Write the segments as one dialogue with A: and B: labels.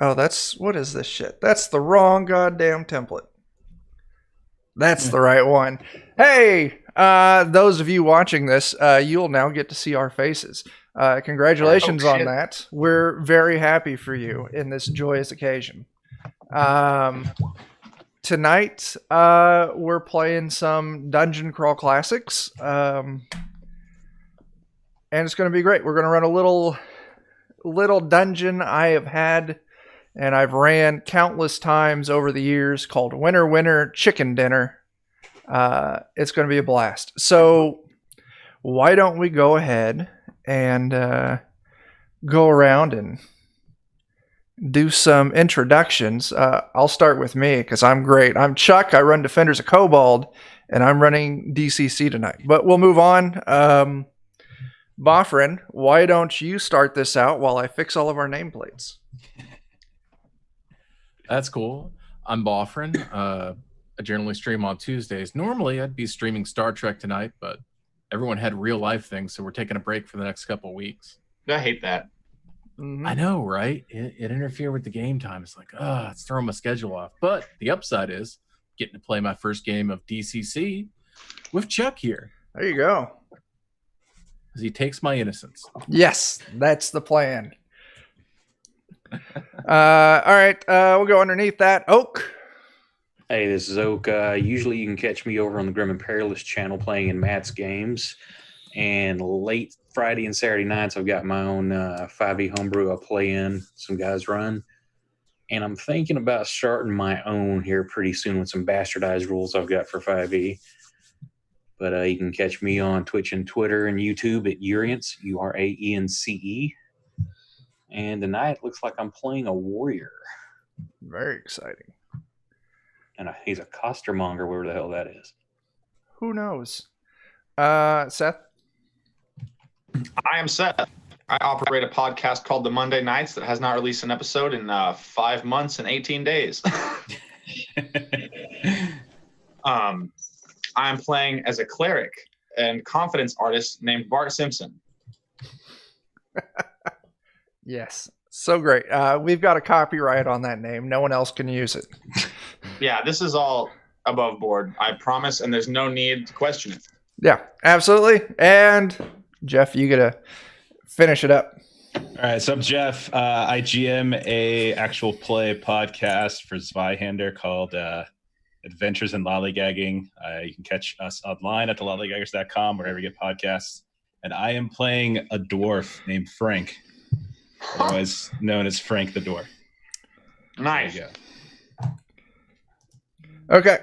A: Oh, what is this shit? That's the wrong goddamn template. That's the right one. Hey, those of you watching this, you'll now get to see our faces. Congratulations on that. We're very happy for you in this joyous occasion. Tonight, we're playing some Dungeon Crawl Classics, and it's going to be great. We're going to run a little dungeon I have had, and I've ran countless times over the years, called Winner Winner Chicken Dinner. It's going to be a blast. So why don't we go ahead and go around and do some introductions. I'll start with me because I'm great. I'm Chuck. I run Defenders of Kobold, and I'm running DCC tonight. But we'll move on. Boffrin, why don't you start this out while I fix all of our nameplates?
B: That's cool. I'm Boffrin. I generally stream on Tuesdays. Normally, I'd be streaming Star Trek tonight, but everyone had real life things, so we're taking a break for the next couple of weeks.
C: I hate that.
B: Mm-hmm. I know, right? It interfered with the game time. It's like, it's throwing my schedule off. But the upside is getting to play my first game of DCC with Chuck here.
A: There you go.
B: As he takes my innocence.
A: Yes, that's the plan. All right, we'll go underneath that. Oak.
D: Hey, this is Oak. Usually you can catch me over on the Grim and Perilous channel playing in Matt's games. And late Friday and Saturday nights, I've got my own 5e homebrew I'll play in. Some guys run. And I'm thinking about starting my own here pretty soon with some bastardized rules I've got for 5e. But you can catch me on Twitch and Twitter and YouTube at Urience, Uraence. And tonight it looks like I'm playing a warrior.
A: Very exciting.
D: And he's a costermonger, wherever the hell that is.
A: Who knows? Seth?
C: I am Seth. I operate a podcast called The Monday Nights that has not released an episode in 5 months and 18 days. I'm playing as a cleric and confidence artist named Bart Simpson.
A: Yes. So great. We've got a copyright on that name. No one else can use it.
C: Yeah, this is all above board, I promise, and there's no need to question it.
A: Yeah, absolutely. And Jeff, you gotta finish it up.
E: All right, so I'm Jeff. I GM a actual play podcast for Zweihander called Adventures in Lollygagging. You can catch us online at thelollygaggers.com, wherever you get podcasts. And I am playing a dwarf named Frank, otherwise known as Frank the Dwarf.
C: Nice.
E: There you go.
A: Okay.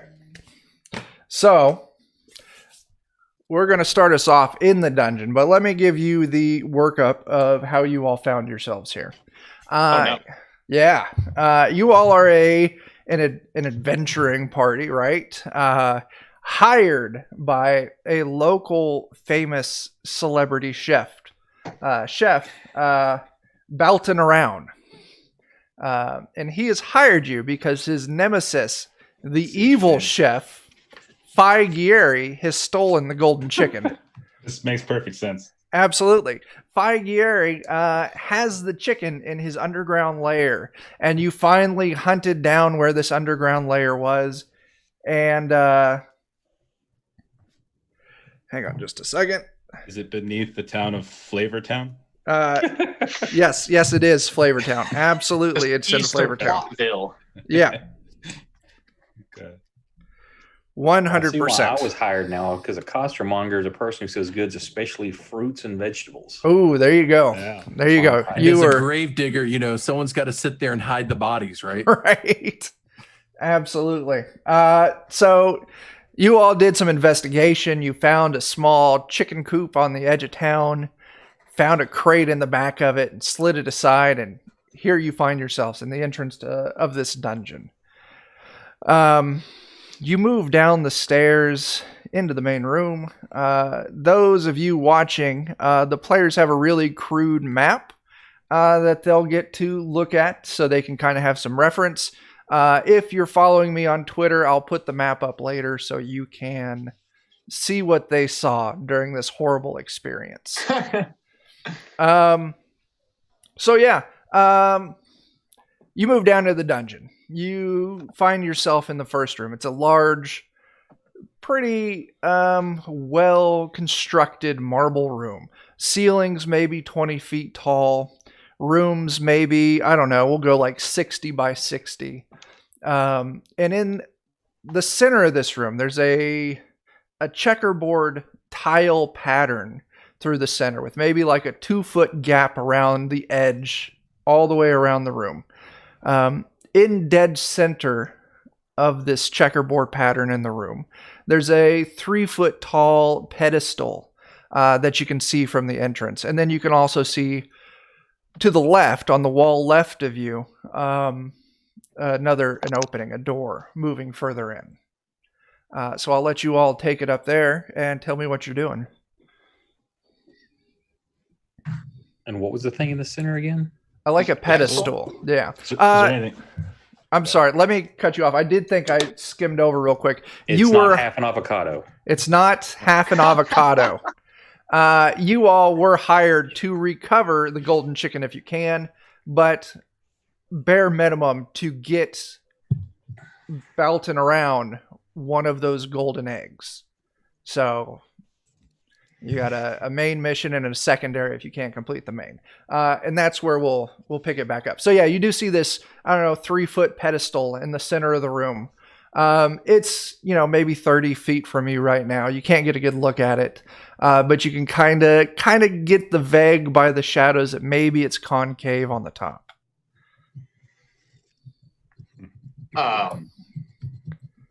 A: So we're going to start us off in the dungeon, but let me give you the workup of how you all found yourselves here.
C: No.
A: Yeah. You all are an adventuring party, right? Hired by a local famous celebrity chef. Belton around. And he has hired you because his nemesis, the evil chef, Figieri, has stolen the golden chicken.
E: This makes perfect sense.
A: Absolutely. Figieri has the chicken in his underground lair, and you finally hunted down where this underground lair was. And hang on just a second.
E: Is it beneath the town of Flavortown?
A: Yes, it is Flavortown. Absolutely, it's in Flavortown. Yeah.
E: Okay.
A: 100%.
D: I was hired now because a costermonger is a person who sells goods, especially fruits and vegetables.
A: Oh, there you go.
E: Yeah.
A: There you go.
B: And as a grave digger, someone's got to sit there and hide the bodies, right?
A: Right. Absolutely. So you all did some investigation. You found a small chicken coop on the edge of town, found a crate in the back of it, and slid it aside. And here you find yourselves in the entrance of this dungeon. You move down the stairs into the main room. Those of you watching, the players have a really crude map that they'll get to look at so they can kind of have some reference. If you're following me on Twitter, I'll put the map up later so you can see what they saw during this horrible experience. So yeah, you move down to the dungeon. You find yourself in the first room. It's a large, pretty well constructed marble room. Ceilings maybe 20 feet tall. Rooms maybe, I don't know, we'll go like 60 by 60. And in the center of this room, there's a checkerboard tile pattern through the center with maybe like a 2-foot gap around the edge all the way around the room. In dead center of this checkerboard pattern in the room, there's a 3-foot tall pedestal that you can see from the entrance. And then you can also see to the left, on the wall left of you, an opening, a door moving further in. So I'll let you all take it up there and tell me what you're doing.
D: And what was the thing in the center again?
A: I like a pedestal. Yeah.
E: Is there anything?
A: I'm sorry. Let me cut you off. I did think I skimmed over real quick.
D: It's
A: you
D: not
A: were
D: half an avocado.
A: It's not half an avocado. You all were hired to recover the golden chicken if you can, but bare minimum to get belting around one of those golden eggs. So you got a main mission and a secondary if you can't complete the main. And that's where we'll pick it back up. So yeah, you do see this, 3-foot pedestal in the center of the room. It's, maybe 30 feet from you right now. You can't get a good look at it. But you can kind of get the vague by the shadows that maybe it's concave on the top.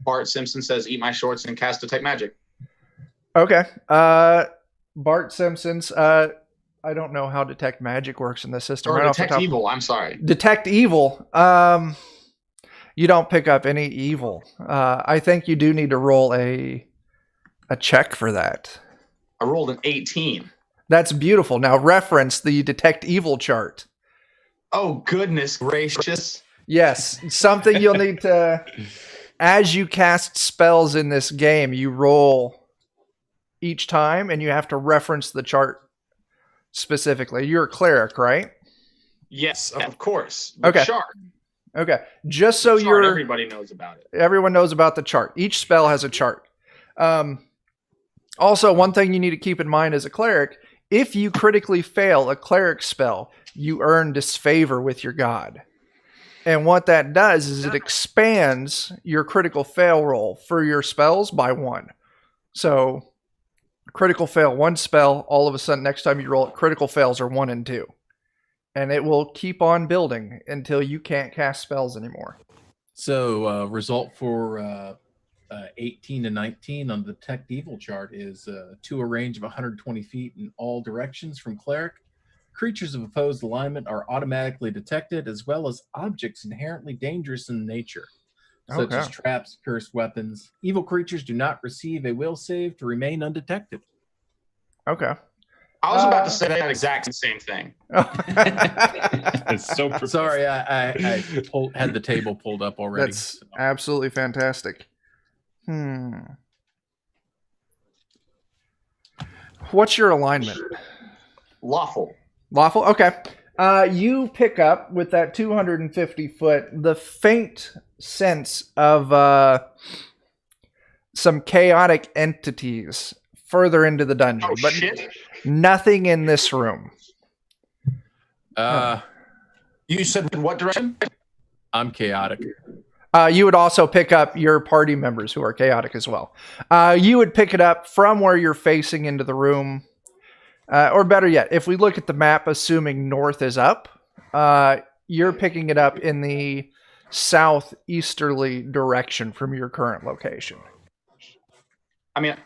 C: Bart Simpson says, "Eat my shorts and cast detect magic."
A: Okay. Bart Simpson's. I don't know how detect magic works in this system.
C: Or
A: right
C: detect evil. I'm sorry.
A: Detect evil. You don't pick up any evil. I think you do need to roll a check for that.
C: I rolled an 18.
A: That's beautiful. Now reference the detect evil chart.
C: Oh, goodness gracious.
A: Yes, something you'll need to, as you cast spells in this game, you roll each time and you have to reference the chart specifically. You're a cleric, right?
C: Yes, of course. The
A: Okay.
C: chart.
A: Okay. Just so
C: Chart, everybody knows about it.
A: everyone knows about the chart. Each spell has a chart. Also, one thing you need to keep in mind as a cleric, if you critically fail a cleric spell, you earn disfavor with your god. And what that does is it expands your critical fail roll for your spells by 1. So, critical fail 1 spell, all of a sudden next time you roll it, critical fails are 1 and 2. And it will keep on building until you can't cast spells anymore.
B: So result for 18 to 19 on the detect evil chart is to a range of 120 feet in all directions from cleric. Creatures of opposed alignment are automatically detected, as well as objects inherently dangerous in nature, such as traps, cursed weapons. Evil creatures do not receive a will save to remain undetected.
A: Okay.
C: I was about to say that exact same thing.
E: It's so professional.
B: Sorry, I had the table pulled up already.
A: That's absolutely fantastic. What's your alignment?
C: Lawful.
A: Lawful? Okay. You pick up with that 250 foot the faint sense of some chaotic entities further into the dungeon.
C: Oh,
A: but
C: shit.
A: Nothing in this room.
C: You said what direction?
B: I'm chaotic.
A: You would also pick up your party members who are chaotic as well. You would pick it up from where you're facing into the room. Or better yet, if we look at the map, assuming north is up, you're picking it up in the southeasterly direction from your current location.
C: I mean,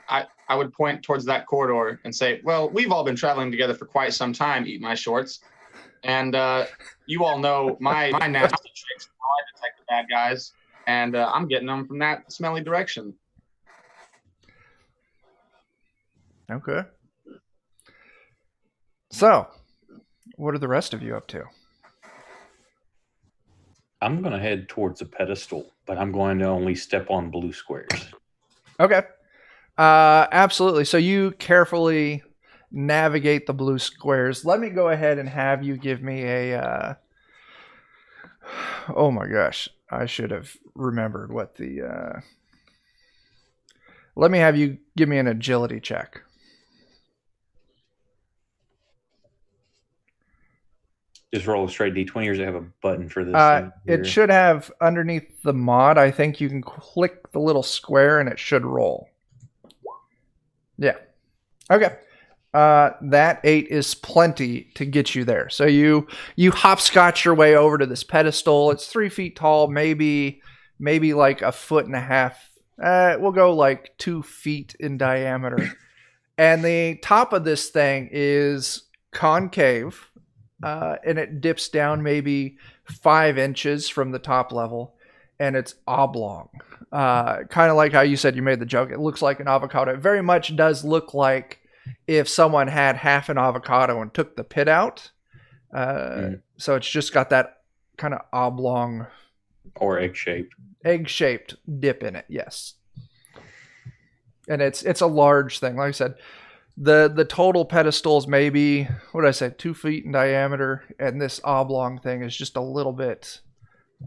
C: I would point towards that corridor and say, well, we've all been traveling together for quite some time, eat my shorts. And you all know my nasty tricks, how I detect the bad guys. And I'm getting them from that smelly direction.
A: Okay. So, what are the rest of you up to?
D: I'm going to head towards the pedestal, but I'm going to only step on blue squares.
A: Okay. Absolutely. So you carefully navigate the blue squares. Let me go ahead and have you give me a Oh my gosh. I should have remembered what the... Let me have you give me an agility check.
D: Just roll a straight D20, or does it have a button for this?
A: It should have underneath the mod. I think you can click the little square and it should roll. Yeah. Okay. That 8 is plenty to get you there. So you hopscotch your way over to this pedestal. It's 3 feet tall, maybe like a foot and a half. We'll go like 2 feet in diameter. And the top of this thing is concave. And it dips down maybe 5 inches from the top level, and it's oblong. Kind of like how you said you made the joke. It looks like an avocado. It very much does look like if someone had half an avocado and took the pit out. So it's just got that kind of oblong
D: or egg-shaped
A: dip in it. Yes, and it's a large thing. Like I said. The total pedestal is maybe, what did I say, 2 feet in diameter, and this oblong thing is just a little bit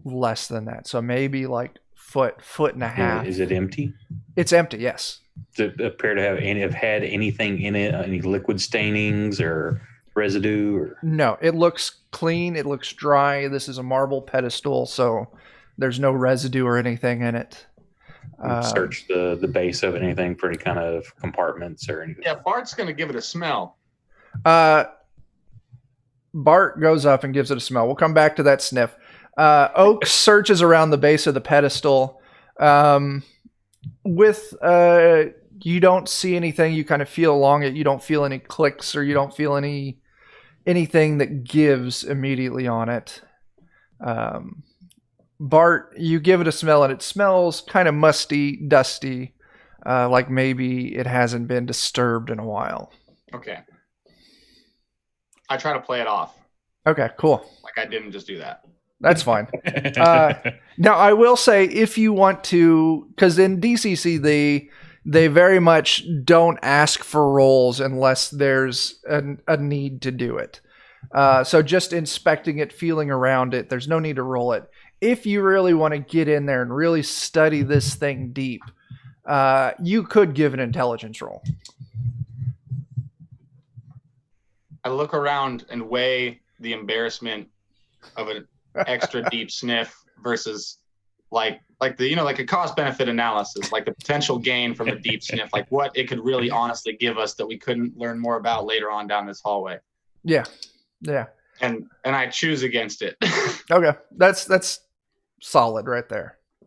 A: less than that. So maybe like foot and a half.
D: Is it empty?
A: It's empty, yes.
D: Does it appear to have had anything in it, any liquid stainings or residue? Or?
A: No, it looks clean. It looks dry. This is a marble pedestal, so there's no residue or anything in it.
D: Search the base of it, anything for any kind of compartments or anything.
C: Yeah, Bart's going to give it a smell.
A: Bart goes up and gives it a smell. We'll come back to that sniff. Oak searches around the base of the pedestal. You don't see anything. You kind of feel along it. You don't feel any clicks, or you don't feel anything that gives immediately on it. Bart, you give it a smell, and it smells kind of musty, dusty, like maybe it hasn't been disturbed in a while.
C: Okay. I try to play it off.
A: Okay, cool.
C: Like I didn't just do that.
A: That's fine. Now, I will say, if you want to, because in DCC, they very much don't ask for rolls unless there's a need to do it. So just inspecting it, feeling around it, there's no need to roll it. If you really want to get in there and really study this thing deep, you could give an intelligence roll.
C: I look around and weigh the embarrassment of an extra deep sniff versus like a cost benefit analysis, like the potential gain from a deep sniff, like what it could really honestly give us that we couldn't learn more about later on down this hallway.
A: Yeah.
C: And I choose against it.
A: Okay, that's solid right there.
E: I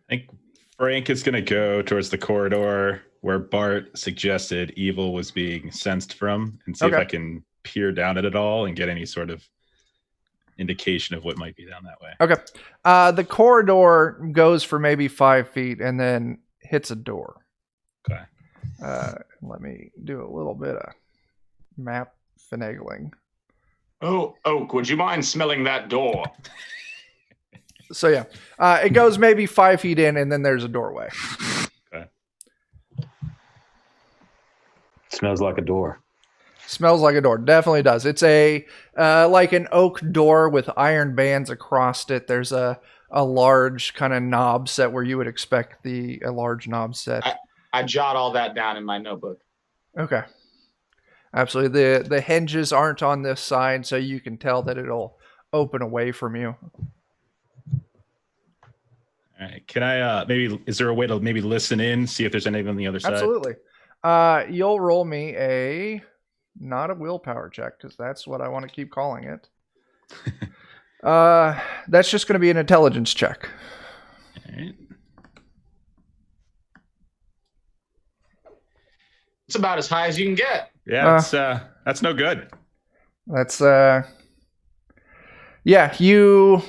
E: think Frank is going to go towards the corridor where Bart suggested evil was being sensed from, and see if I can peer down at it all and get any sort of indication of what might be down that way.
A: Okay. The corridor goes for maybe 5 feet and then hits a door.
E: Okay.
A: Let me do a little bit of map finagling.
C: Oh, Oak, would you mind smelling that door?
A: So yeah, it goes maybe 5 feet in, and then there's a doorway.
E: Okay.
D: Smells like a door.
A: Smells like a door. Definitely does. It's a like an oak door with iron bands across it. There's a large kind of knob set where you would expect a large knob set.
C: I jot all that down in my notebook.
A: Okay. Absolutely. The hinges aren't on this side, so you can tell that it'll open away from you.
E: All right. Can I is there a way to maybe listen in, see if there's anything on the other side?
A: Absolutely. You'll roll me not a willpower check, because that's what I want to keep calling it. That's just going to be an intelligence check.
E: All right.
C: It's about as high as you can get.
E: Yeah, that's no good.
A: That's yeah, you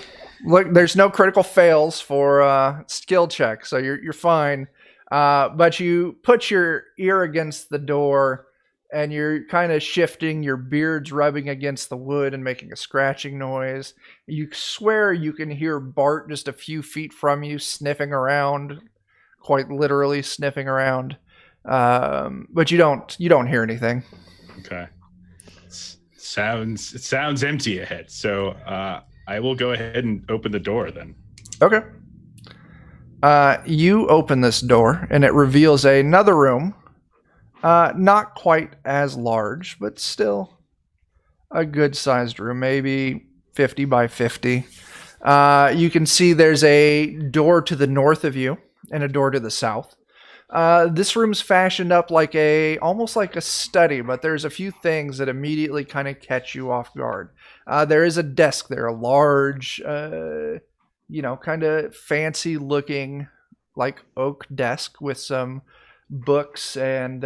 A: look, there's no critical fails for skill check, so you're fine. But you put your ear against the door and you're kind of shifting, your beard's rubbing against the wood and making a scratching noise. You swear you can hear Bart just a few feet from you sniffing around, quite literally sniffing around. But you don't hear anything.
E: Okay. It sounds empty ahead. So I will go ahead and open the door then.
A: Okay. You open this door, and it reveals another room. Not quite as large, but still a good-sized room, maybe 50 by 50. You can see there's a door to the north of you and a door to the south. This room's fashioned up almost like a study, but there's a few things that immediately kind of catch you off guard. There is a desk there, a large, kind of fancy looking, like oak desk with some books and,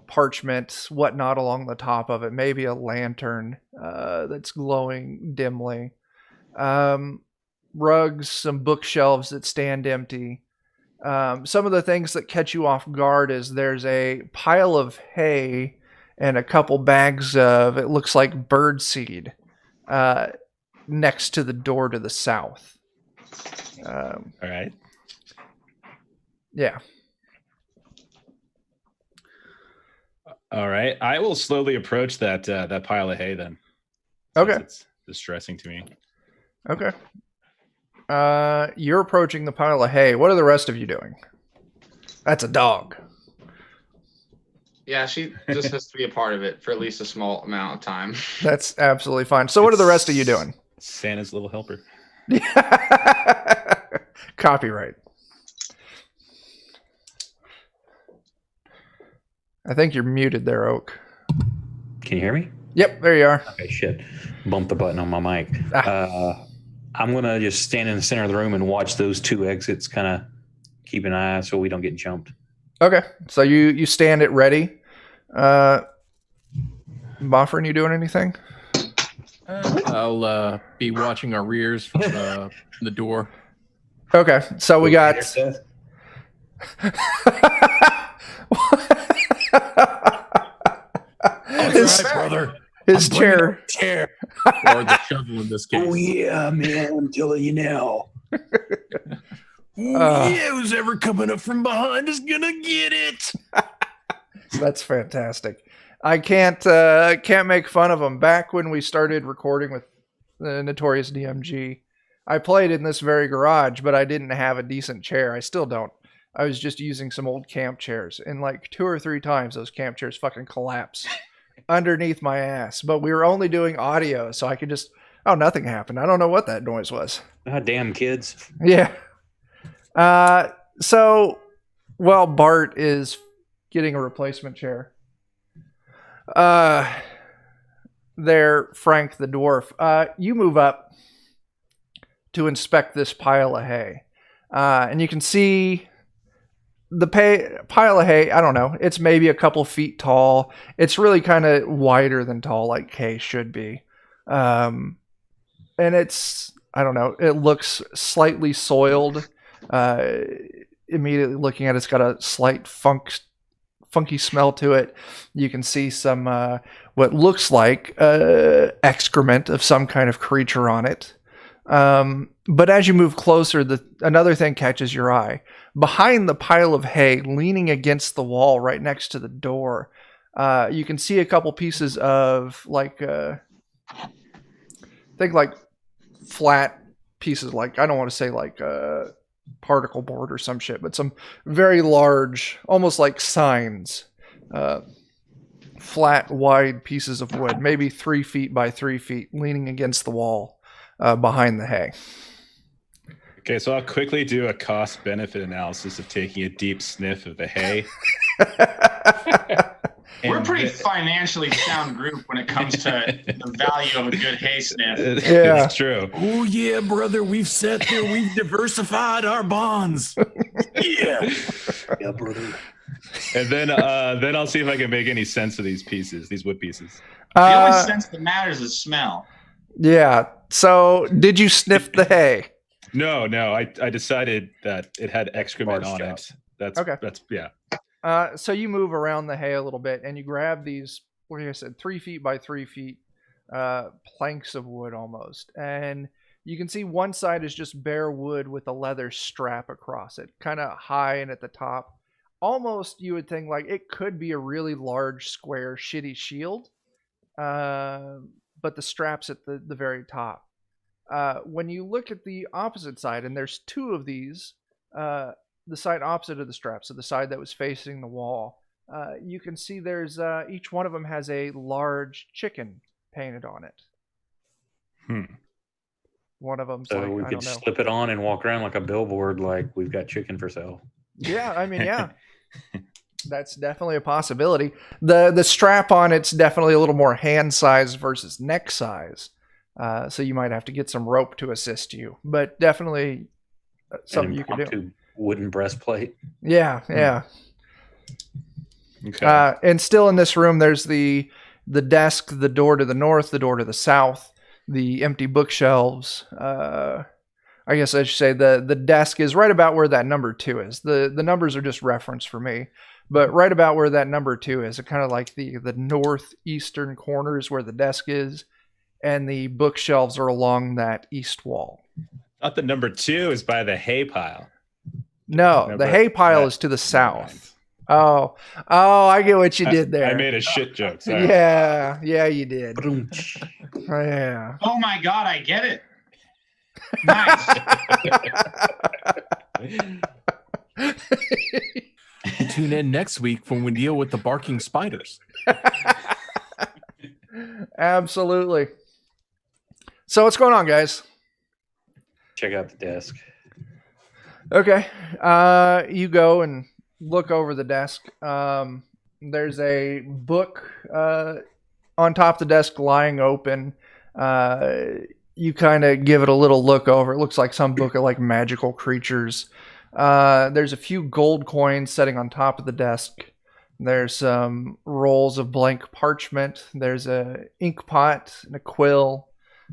A: parchment, whatnot along the top of it. Maybe a lantern that's glowing dimly. Rugs, some bookshelves that stand empty. Some of the things that catch you off guard is there's a pile of hay and a couple bags of, it looks like bird seed, next to the door to the south.
E: All right.
A: Yeah.
E: All right. I will slowly approach that pile of hay then.
A: Okay.
E: Since it's distressing to me.
A: Okay. You're approaching the pile of hay. What are the rest of you doing? That's a dog.
C: Yeah, she just has to be a part of it for at least a small amount of time.
A: That's absolutely fine. So what are the rest of you doing?
E: Santa's little helper.
A: Copyright. I think you're muted there, Oak.
D: Can you hear me?
A: Yep, there you are.
D: Okay, shit. Bumped the button on my mic. I'm going to just stand in the center of the room and watch those two exits, kind of keep an eye so we don't get jumped.
A: Okay, so you stand it ready. Boffrin, you doing anything?
B: I'll be watching our rears from the door.
A: Okay, so we got...
B: His brother.
A: His chair.
B: Or the shovel in this case.
D: Oh, yeah, man. I'm telling you now.
B: Who's ever coming up from behind is going to get it.
A: That's fantastic. I can't make fun of him. Back when we started recording with the Notorious DMG, I played in this very garage, but I didn't have a decent chair. I still don't. I was just using some old camp chairs, and like 2 or 3 times those camp chairs fucking collapse underneath my ass. But we were only doing audio, so I could just, nothing happened. I don't know what that noise was.
D: God damn kids.
A: Yeah. So while Bart is getting a replacement chair, there, Frank the dwarf, you move up to inspect this pile of hay. And you can see the pile of hay, I don't know, it's maybe a couple feet tall. It's really kind of wider than tall, like hay should be. And it's, I don't know, it looks slightly soiled. Immediately looking at it, it's got a slight funky smell to it. You can see some what looks like excrement of some kind of creature on it. But as you move closer, another thing catches your eye. Behind the pile of hay, leaning against the wall right next to the door, you can see a couple pieces of think like flat pieces, like, I don't want to say like particle board or some shit, but some very large, almost like signs, flat, wide pieces of wood, maybe 3 feet by 3 feet, leaning against the wall behind the hay.
E: Okay, so I'll quickly do a cost-benefit analysis of taking a deep sniff of the hay.
C: We're a pretty financially sound group when it comes to the value of a good hay sniff.
A: Yeah.
E: It's true.
B: Oh, yeah, brother. We've sat there. We've diversified our bonds. Yeah.
D: Yeah, brother.
E: And then I'll see if I can make any sense of these pieces, these wood pieces.
C: The only sense that matters is smell.
A: Yeah. So, did you sniff the hay?
E: No. I decided that it had excrement on it. That's
A: okay.
E: That's yeah.
A: So you move around the hay a little bit, and you grab these, like I said, 3 feet by 3 feet planks of wood almost. And you can see one side is just bare wood with a leather strap across it, kind of high and at the top. Almost, you would think, like, it could be a really large, square, shitty shield. but the strap's at the very top. When you look at the opposite side, and there's two of these, the side opposite of the strap, so the side that was facing the wall, you can see there's each one of them has a large chicken painted on it. One of them's
D: So
A: like,
D: we
A: I
D: could
A: don't know.
D: slip it on and walk around like a billboard, like we've got chicken for sale.
A: Yeah, I mean, yeah. That's definitely a possibility. The strap on it's definitely a little more hand size versus neck size. So you might have to get some rope to assist you, but definitely something you could do.
D: Wooden breastplate.
A: Yeah, yeah.
E: Okay.
A: And still in this room, there's the desk, the door to the north, the door to the south, the empty bookshelves. I guess I should say the desk is right about where that number 2 is. The numbers are just reference for me, but right about where that number 2 is, kind of like the northeastern corner is where the desk is, and the bookshelves are along that east wall.
E: I thought the number 2 is by the hay pile.
A: No, the hay pile is to the south. Oh, I get what you did there.
E: I made a shit joke. Sorry.
A: Yeah, you did. Yeah.
C: Oh my God, I get it. Nice.
B: Tune in next week when we deal with the barking spiders.
A: Absolutely. So what's going on, guys?
D: Check out the desk.
A: Okay. You go and look over the desk. There's a book on top of the desk lying open. You kind of give it a little look over. It looks like some book of like magical creatures. There's a few gold coins sitting on top of the desk. There's some rolls of blank parchment. There's a ink pot and a quill.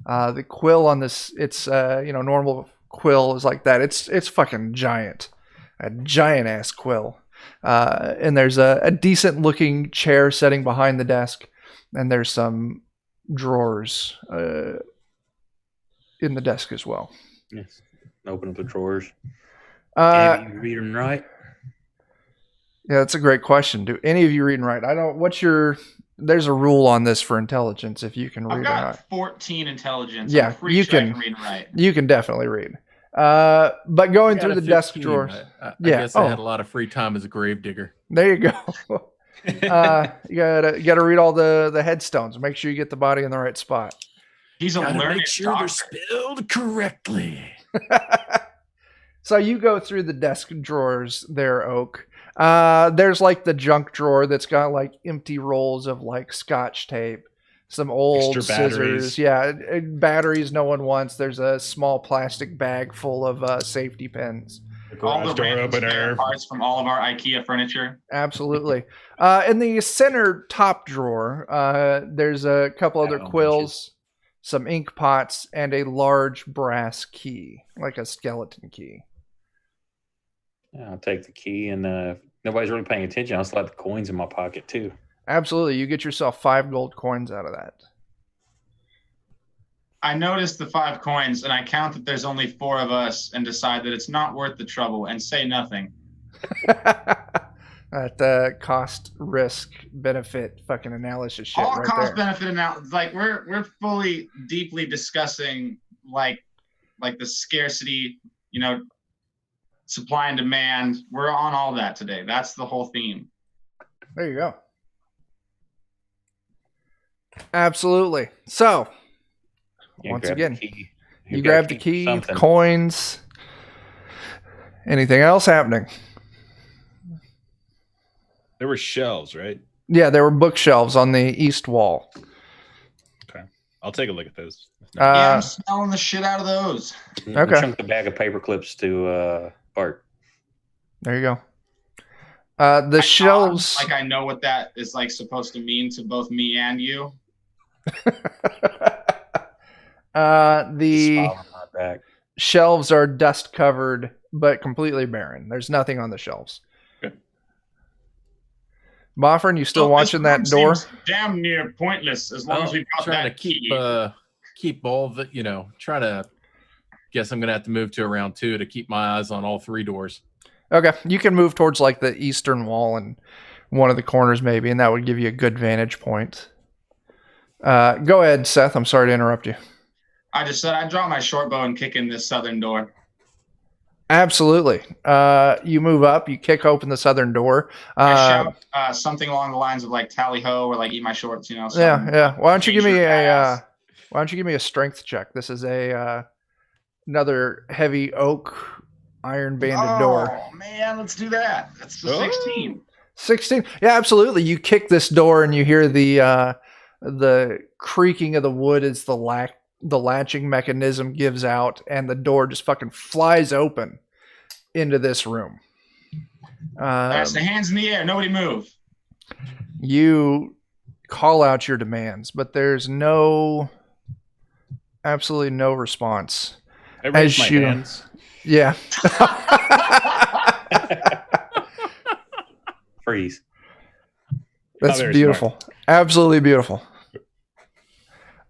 A: The quill on this, it's normal quill is like that. It's fucking giant, a giant ass quill. And there's a decent looking chair sitting behind the desk, and there's some drawers in the desk as well.
D: Yes. Open up the drawers.
A: Uh,
D: Any of you read and write?
A: Yeah, that's a great question. Do any of you read and write? There's a rule on this for intelligence if you can read
C: I've
A: or
C: got
A: not.
C: 14 intelligence.
A: Yeah,
C: I'm pretty
A: you
C: sure
A: can-
C: I can read and write.
A: You can definitely read. But going
B: I
A: through
B: got
A: the
B: a
A: desk
B: 15.
A: drawers.
B: I
A: Yeah.
B: guess I had a lot of free time as a grave digger.
A: There you go. You gotta read all the headstones. Make sure you get the body in the right spot.
C: He's a
B: Gotta
C: learned
B: make sure they're
C: doctor.
B: spelled correctly.
A: So you go through the desk drawers there, Oak. There's like the junk drawer that's got like empty rolls of like scotch tape, some old
E: Extra batteries.
A: scissors. Yeah, batteries no one wants. There's a small plastic bag full of safety pins.
C: All
E: Garage
C: the
E: door
C: random spare
E: opener.
C: parts from all of our IKEA furniture.
A: Absolutely. In the center top drawer, there's a couple other
D: Oh,
A: quills, some ink pots, and a large brass key, like a skeleton key.
D: Yeah, I'll take the key, and if nobody's really paying attention, I'll slide the coins in my pocket too.
A: Absolutely. You get yourself 5 gold coins out of that.
C: I noticed the 5 coins and I count that there's only 4 of us and decide that it's not worth the trouble and say nothing.
A: That cost risk benefit fucking analysis shit
C: All
A: right
C: cost
A: there.
C: benefit analysis, like we're fully deeply discussing like the scarcity, supply and demand. We're on all that today. That's the whole theme.
A: There you go. Absolutely. So,
D: Yeah,
A: once
D: grab
A: again,
D: the key.
A: you
D: got a
A: grab the
D: for
A: key,
D: something.
A: coins. Anything else happening?
E: There were shelves, right?
A: Yeah, there were bookshelves on the east wall.
E: I'll take a look at those.
C: Yeah, I'm smelling the shit out of those.
A: Okay.
D: Chunk the bag of paper clips to Bart.
A: There you go. The shelves.
C: Like I know what that is like supposed to mean to both me and you.
A: The
D: Smile on my back.
A: shelves are dust covered, but completely barren. There's nothing on the shelves.
E: Okay.
A: Boffin, you still watching
C: This
A: that
C: room
A: door?
C: seems damn near pointless as long as we've got
B: trying
C: that
B: to keep
C: key.
B: keep all the try to. Guess I'm gonna have to move to around 2 to keep my eyes on all 3 doors.
A: Okay, you can move towards like the eastern wall and one of the corners maybe, and that would give you a good vantage point. Go ahead, Seth. I'm sorry to interrupt you.
C: I just said I'd draw my short bow and kick in this southern door.
A: Absolutely. You move up. You kick open the southern door.
C: I shout something along the lines of like "tally ho" or like "eat my shorts," you know.
A: Yeah. Why don't you give me
C: badass.
A: Why don't you give me a strength check? This is another heavy oak, iron banded door.
C: Oh man, let's do that. That's the 16.
A: 16. Yeah, absolutely. You kick this door and you hear the creaking of the wood as the latching mechanism gives out, and the door just fucking flies open into this room.
C: That's the hands in the air. Nobody move.
A: You call out your demands, but there's absolutely no response.
E: I raise my hands.
A: Yeah.
D: Freeze.
A: That's
E: very
A: beautiful.
E: smart.
A: Absolutely beautiful.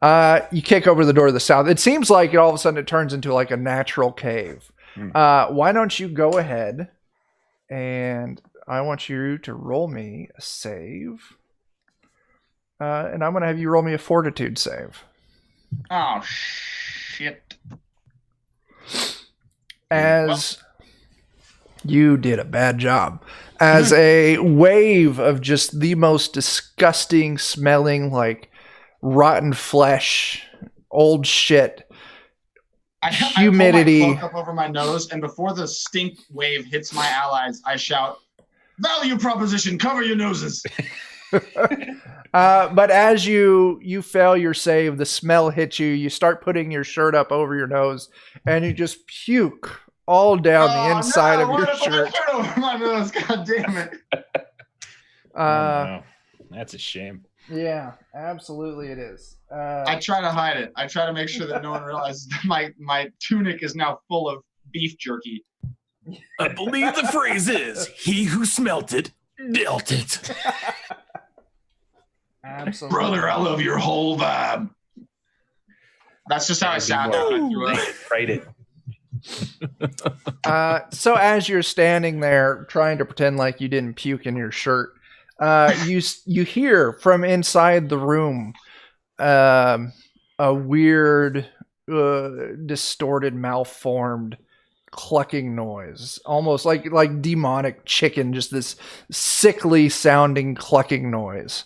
A: You kick over the door to the south. It seems like all of a sudden it turns into like a natural cave. Why don't you go ahead and I want you to roll me a save. And I'm going to have you roll me a fortitude save.
C: Oh shit.
A: As you did a bad job. As a wave of just the most disgusting smelling, like rotten flesh, old shit, humidity.
C: I pull my cloak up over my nose, and before the stink wave hits my allies, I shout, "Value proposition, cover your noses."
A: But as you fail your save, the smell hits you. You start putting your shirt up over your nose, and you just puke all down the inside of your shirt.
C: Over my nose. God damn it.
E: No. That's a shame.
A: Yeah, absolutely it is.
C: I try to hide it. I try to make sure that no one realizes that my tunic is now full of beef jerky.
F: I believe the phrase is, "He who smelt it, dealt it."
A: Absolutely.
F: Brother, I love your whole vibe.
C: That's just how I sound after I threw up.
D: Write it.
A: So as you're standing there trying to pretend like you didn't puke in your shirt, you hear from inside the room a weird, distorted, malformed clucking noise, almost like demonic chicken, just this sickly sounding clucking noise.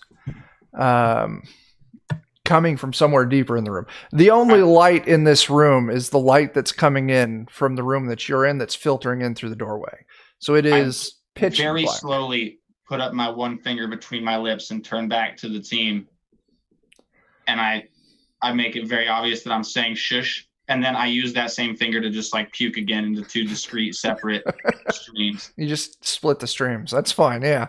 A: Coming from somewhere deeper in the room. The only light in this room is the light that's coming in from the room that you're in, that's filtering in through the doorway. So it is pitch
C: Very
A: black.
C: slowly put up my one finger between my lips and turn back to the team. And I make it very obvious that I'm saying shush. And then I use that same finger to just like puke again into two discrete separate streams.
A: You just split the streams. That's fine. Yeah.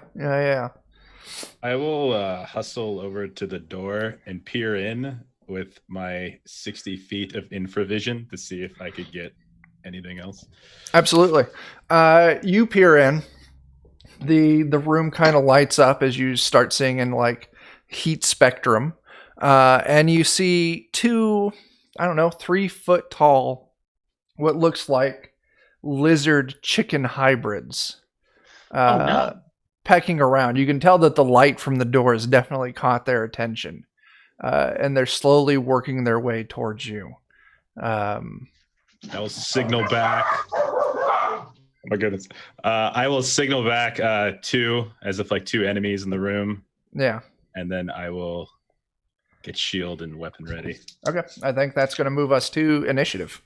E: I will hustle over to the door and peer in with my 60 feet of infravision to see if I could get anything else.
A: Absolutely. You peer in. The room kind of lights up as you start seeing in like heat spectrum. And you see two, 3 foot tall, what looks like lizard chicken hybrids.
C: No.
A: Pecking around. You can tell that the light from the door has definitely caught their attention. And they're slowly working their way towards you.
E: I will signal back. Oh my goodness. I will signal back two, as if like two enemies in the room.
A: Yeah.
E: And then I will get shield and weapon ready.
A: Okay. I think that's going to move us to initiative.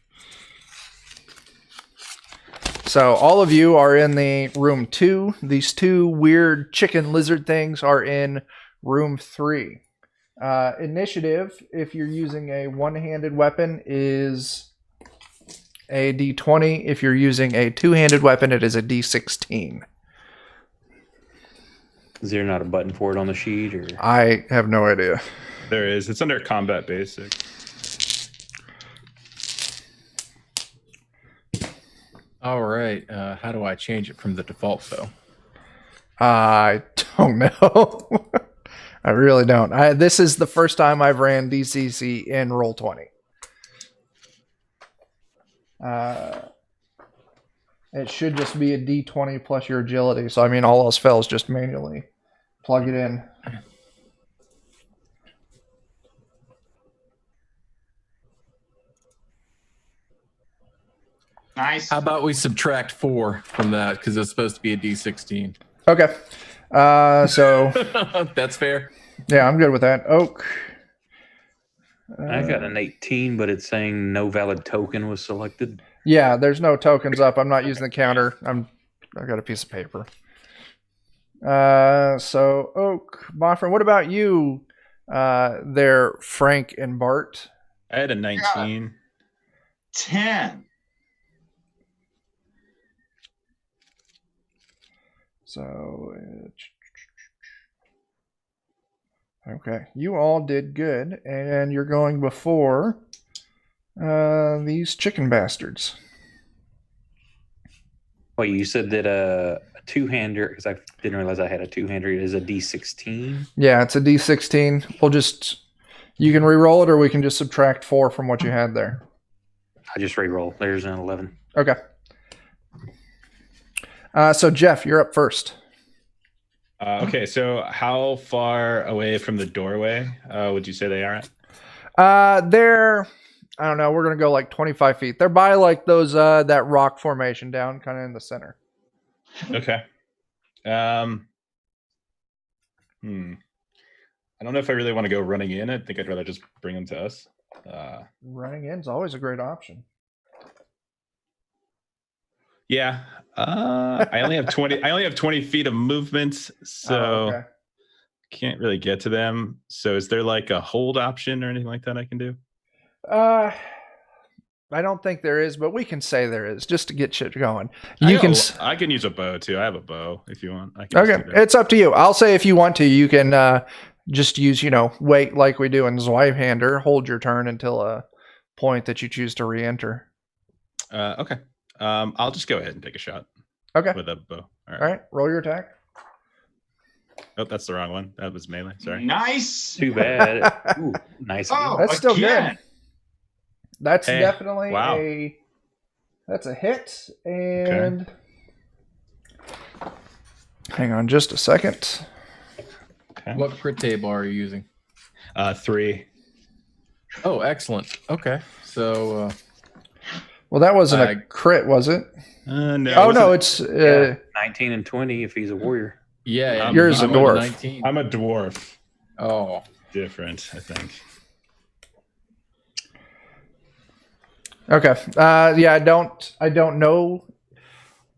A: So all of you are in the room 2. These two weird chicken lizard things are in room 3. Initiative, if you're using a one-handed weapon, is a D20. If you're using a two-handed weapon, it is a D16.
D: Is there not a button for it on the sheet? Or
A: I have no idea.
E: There is. It's under combat basic.
B: All right. How do I change it from the default, though?
A: I don't know. I really don't. This is the first time I've ran DCC in Roll20. It should just be a D20 plus your agility. So, I mean, all else fails, just manually plug it in.
C: Nice.
B: How about we subtract 4 from that because it's supposed to be a D16?
A: Okay. So
B: That's fair.
A: yeah, I'm good with that. Oak.
D: I got an 18, but it's saying no valid token was selected.
A: Yeah, there's no tokens up. I'm not using the counter. I got a piece of paper. So Oak, Boffin, what about you? There, Frank and Bart.
E: I had a 19.
C: 10.
A: So, okay, you all did good, and you're going before these chicken bastards.
D: Well, you said that a two-hander, because I didn't realize I had a two-hander, is a D16.
A: Yeah, it's a D16. You can re-roll it, or we can just subtract 4 from what you had there.
D: I just re-roll. There's an 11.
A: Okay. So Jeff, you're up first.
E: Okay, so how far away from the doorway would you say they are at?
A: They're, I don't know, we're gonna go like 25 feet. They're by like those that rock formation down kind of in the center.
E: Okay. I don't know if I really want to go running in. I think I'd rather just bring them to us.
A: Running in's always a great option.
E: Yeah. I only have 20. I only have 20 feet of movement, so
A: Okay.
E: can't really get to them. So is there like a hold option or anything like that I can do?
A: I don't think there is, but we can say there is just to get shit going.
E: I can use a bow too. I have a bow if you want. I can
A: Okay,
E: just do that.
A: it's up to you. I'll say if you want to, you can just use, wait like we do in Zweihander, hold your turn until a point that you choose to re-enter.
E: Okay. I'll just go ahead and take a shot.
A: Okay.
E: With a bow.
A: All right, roll your attack.
E: Oh, that's the wrong one. That was melee. Sorry.
C: Nice.
D: Too bad. Ooh, nice.
C: Oh,
A: That's still
C: again.
A: good. That's
E: Hey,
A: definitely
E: wow.
A: that's a hit. And hang on just a second.
E: Okay.
B: What crit table are you using?
E: 3.
B: Oh, excellent. Okay. So,
A: Well, that wasn't a
B: I-
A: crit, was it?
E: No.
A: Oh no,
E: wasn't-
A: it's
D: 19 and 20 if he's a warrior.
B: yeah. and
A: Yours is a
B: I'm on
A: dwarf.
B: 19.
E: I'm a dwarf.
B: Oh,
E: Different, I think.
A: okay. Yeah, I don't know.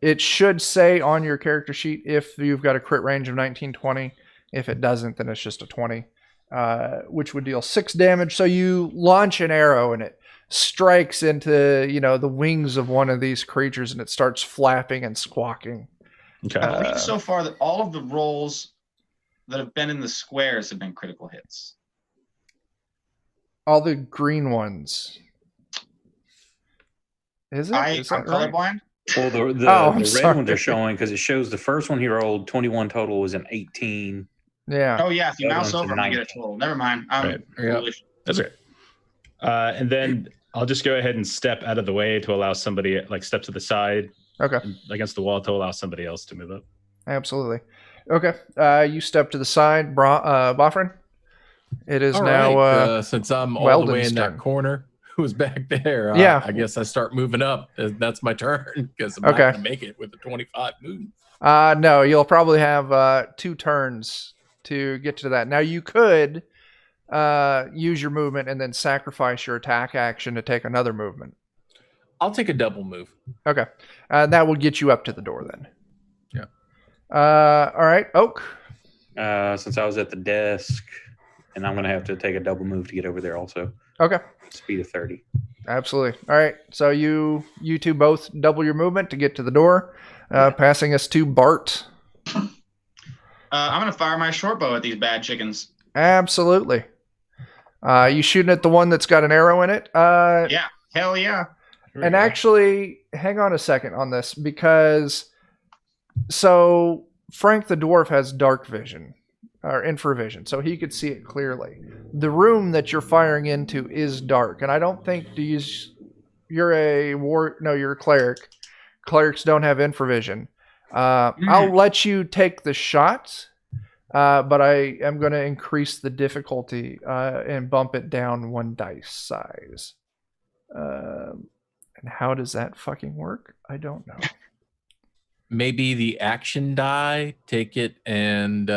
A: It should say on your character sheet if you've got a crit range of 19-20. If it doesn't, then it's just a 20, which would deal 6 damage. So you launch an arrow and it strikes into the wings of one of these creatures and it starts flapping and squawking.
E: Okay.
C: I believe so far that all of the rolls that have been in the squares have been critical hits.
A: All the green ones. Is it?
C: I'm
A: Is that right?
C: colorblind.
D: Well, the
A: I'm
D: red
A: sorry.
D: ones are showing because it shows the first one he rolled 21 total was an 18.
A: Yeah.
C: Oh yeah, if you
D: The other
C: mouse
D: one's a
C: over, I'm gonna get a
D: 19.
C: total. Never mind. I'm
E: Right.
B: Yeah.
C: foolish.
E: That's right. And then I'll just go ahead and step out of the way to allow somebody, like step to the side
A: Okay.
E: against the wall to allow somebody else to move up.
A: Absolutely. Okay. You step to the side, Boffrin. It is
B: all
A: now.
B: right. Since I'm all the
A: Weldon's
B: way in
A: turn.
B: that corner, who's back there?
A: Yeah.
B: I guess I start moving up. That's my turn because I'm
A: Okay.
B: not gonna make it with a 25 move.
A: No, you'll probably have 2 turns to get to that. Now you could use your movement and then sacrifice your attack action to take another movement.
B: I'll take a double move.
A: Okay. That will get you up to the door then.
B: Yeah.
A: All right, Oak.
D: Since I was at the desk, and I'm going to have to take a double move to get over there also.
A: Okay.
D: Speed of 30.
A: Absolutely. All right. So you two both double your movement to get to the door, passing us to Bart.
C: I'm gonna fire my short bow at these bad chickens.
A: Absolutely. You shooting at the one that's got an arrow in it?
C: Yeah, hell yeah.
E: Here we
A: And
E: go.
A: actually, hang on a second on this because so Frank the dwarf has dark vision or infravision, so he could see it clearly. The room that you're firing into is dark, and I don't think you're a cleric. Clerics don't have infravision. I'll let you take the shot, but I am going to increase the difficulty and bump it down 1 dice size. And how does that fucking work? I don't know.
B: Maybe the action die, take it and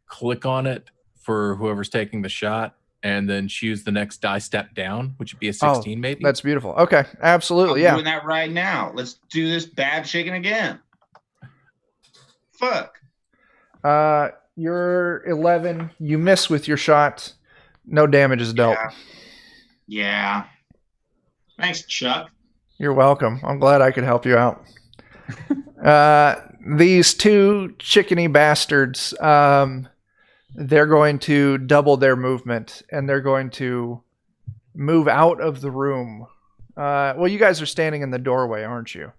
B: click on it for whoever's taking the shot, and then choose the next die step down, which would be a 16 maybe.
A: That's beautiful. Okay, absolutely.
C: I'm
A: Yeah.
C: doing that right now. Let's do this bad chicken again. Fuck.
A: You're 11. You miss with your shot. No damage is dealt.
C: Yeah. Thanks, Chuck.
A: You're welcome. I'm glad I could help you out. These two chickeny bastards, they're going to double their movement, and they're going to move out of the room. Well, you guys are standing in the doorway, aren't you?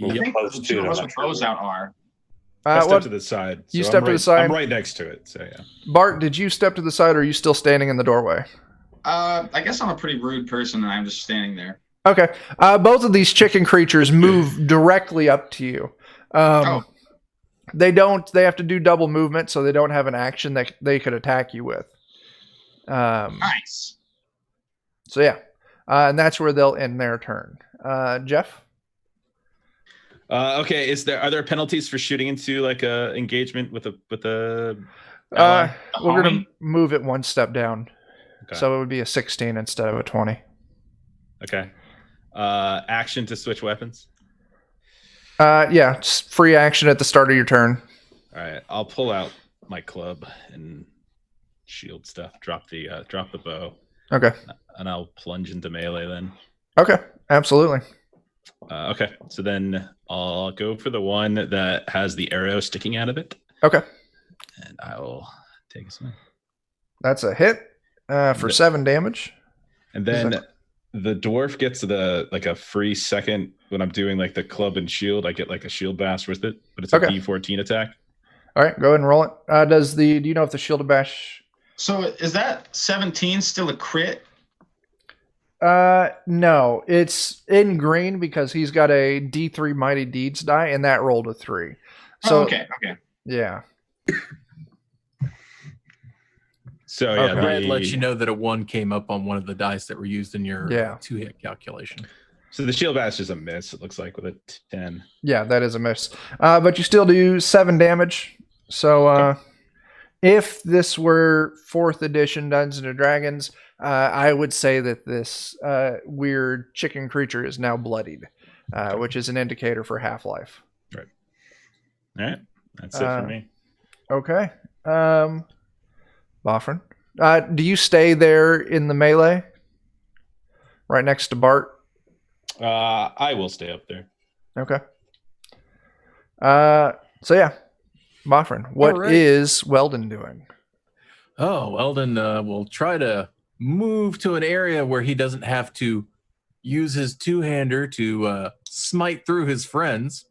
C: I think the two of us with bows out are.
E: I stepped to the side.
A: You
E: so
A: stepped to the side?
E: I'm right next to it. So yeah.
A: Bart, did you step to the side, or are you still standing in the doorway?
C: I guess I'm a pretty rude person, and I'm just standing there.
A: Okay. Both of these chicken creatures move directly up to you. They have to do double movement, so they don't have an action that they could attack you with.
C: Nice.
A: So yeah. And that's where they'll end their turn. Jeff?
E: Okay. Are there penalties for shooting into like a engagement with a ally?
A: We're going to move it one step down.
E: Okay.
A: So it would be a 16 instead of a 20.
E: Okay. Action to switch weapons.
A: Yeah, just free action at the start of your turn.
E: All right. I'll pull out my club and shield stuff. Drop the bow.
A: Okay.
E: And I'll plunge into melee then.
A: Okay, absolutely.
E: Okay. So then I'll go for the one that has the arrow sticking out of it.
A: Okay.
E: And I will take a swing.
A: That's a hit for 7 damage.
E: And then the dwarf gets a free second when I'm doing like the club and shield. I get like a shield bash with it, but it's a D14 attack.
A: All right, go ahead and roll it. Do you know if the shield bash?
C: So is that 17 still a crit?
A: No, it's in green because he's got a D3 Mighty Deeds die, and that rolled a 3. So
C: okay.
A: Yeah.
E: So yeah,
B: Brad lets you know that a 1 came up on one of the dice that were used in your 2-hit calculation.
E: So the shield bash is a miss, it looks like, with a 10.
A: Yeah, that is a miss. But you still do 7 damage. So if this were 4th edition Dungeons and Dragons, I would say that this weird chicken creature is now bloodied, which is an indicator for half-life.
E: Right. All right. That's it for me.
A: Okay. Boffrin. Do you stay there in the melee? Right next to Bart?
E: I will stay up there.
A: Okay. So yeah. Boffrin, what is Weldon doing?
B: Oh, Weldon will try to move to an area where he doesn't have to use his two-hander to smite through his friends.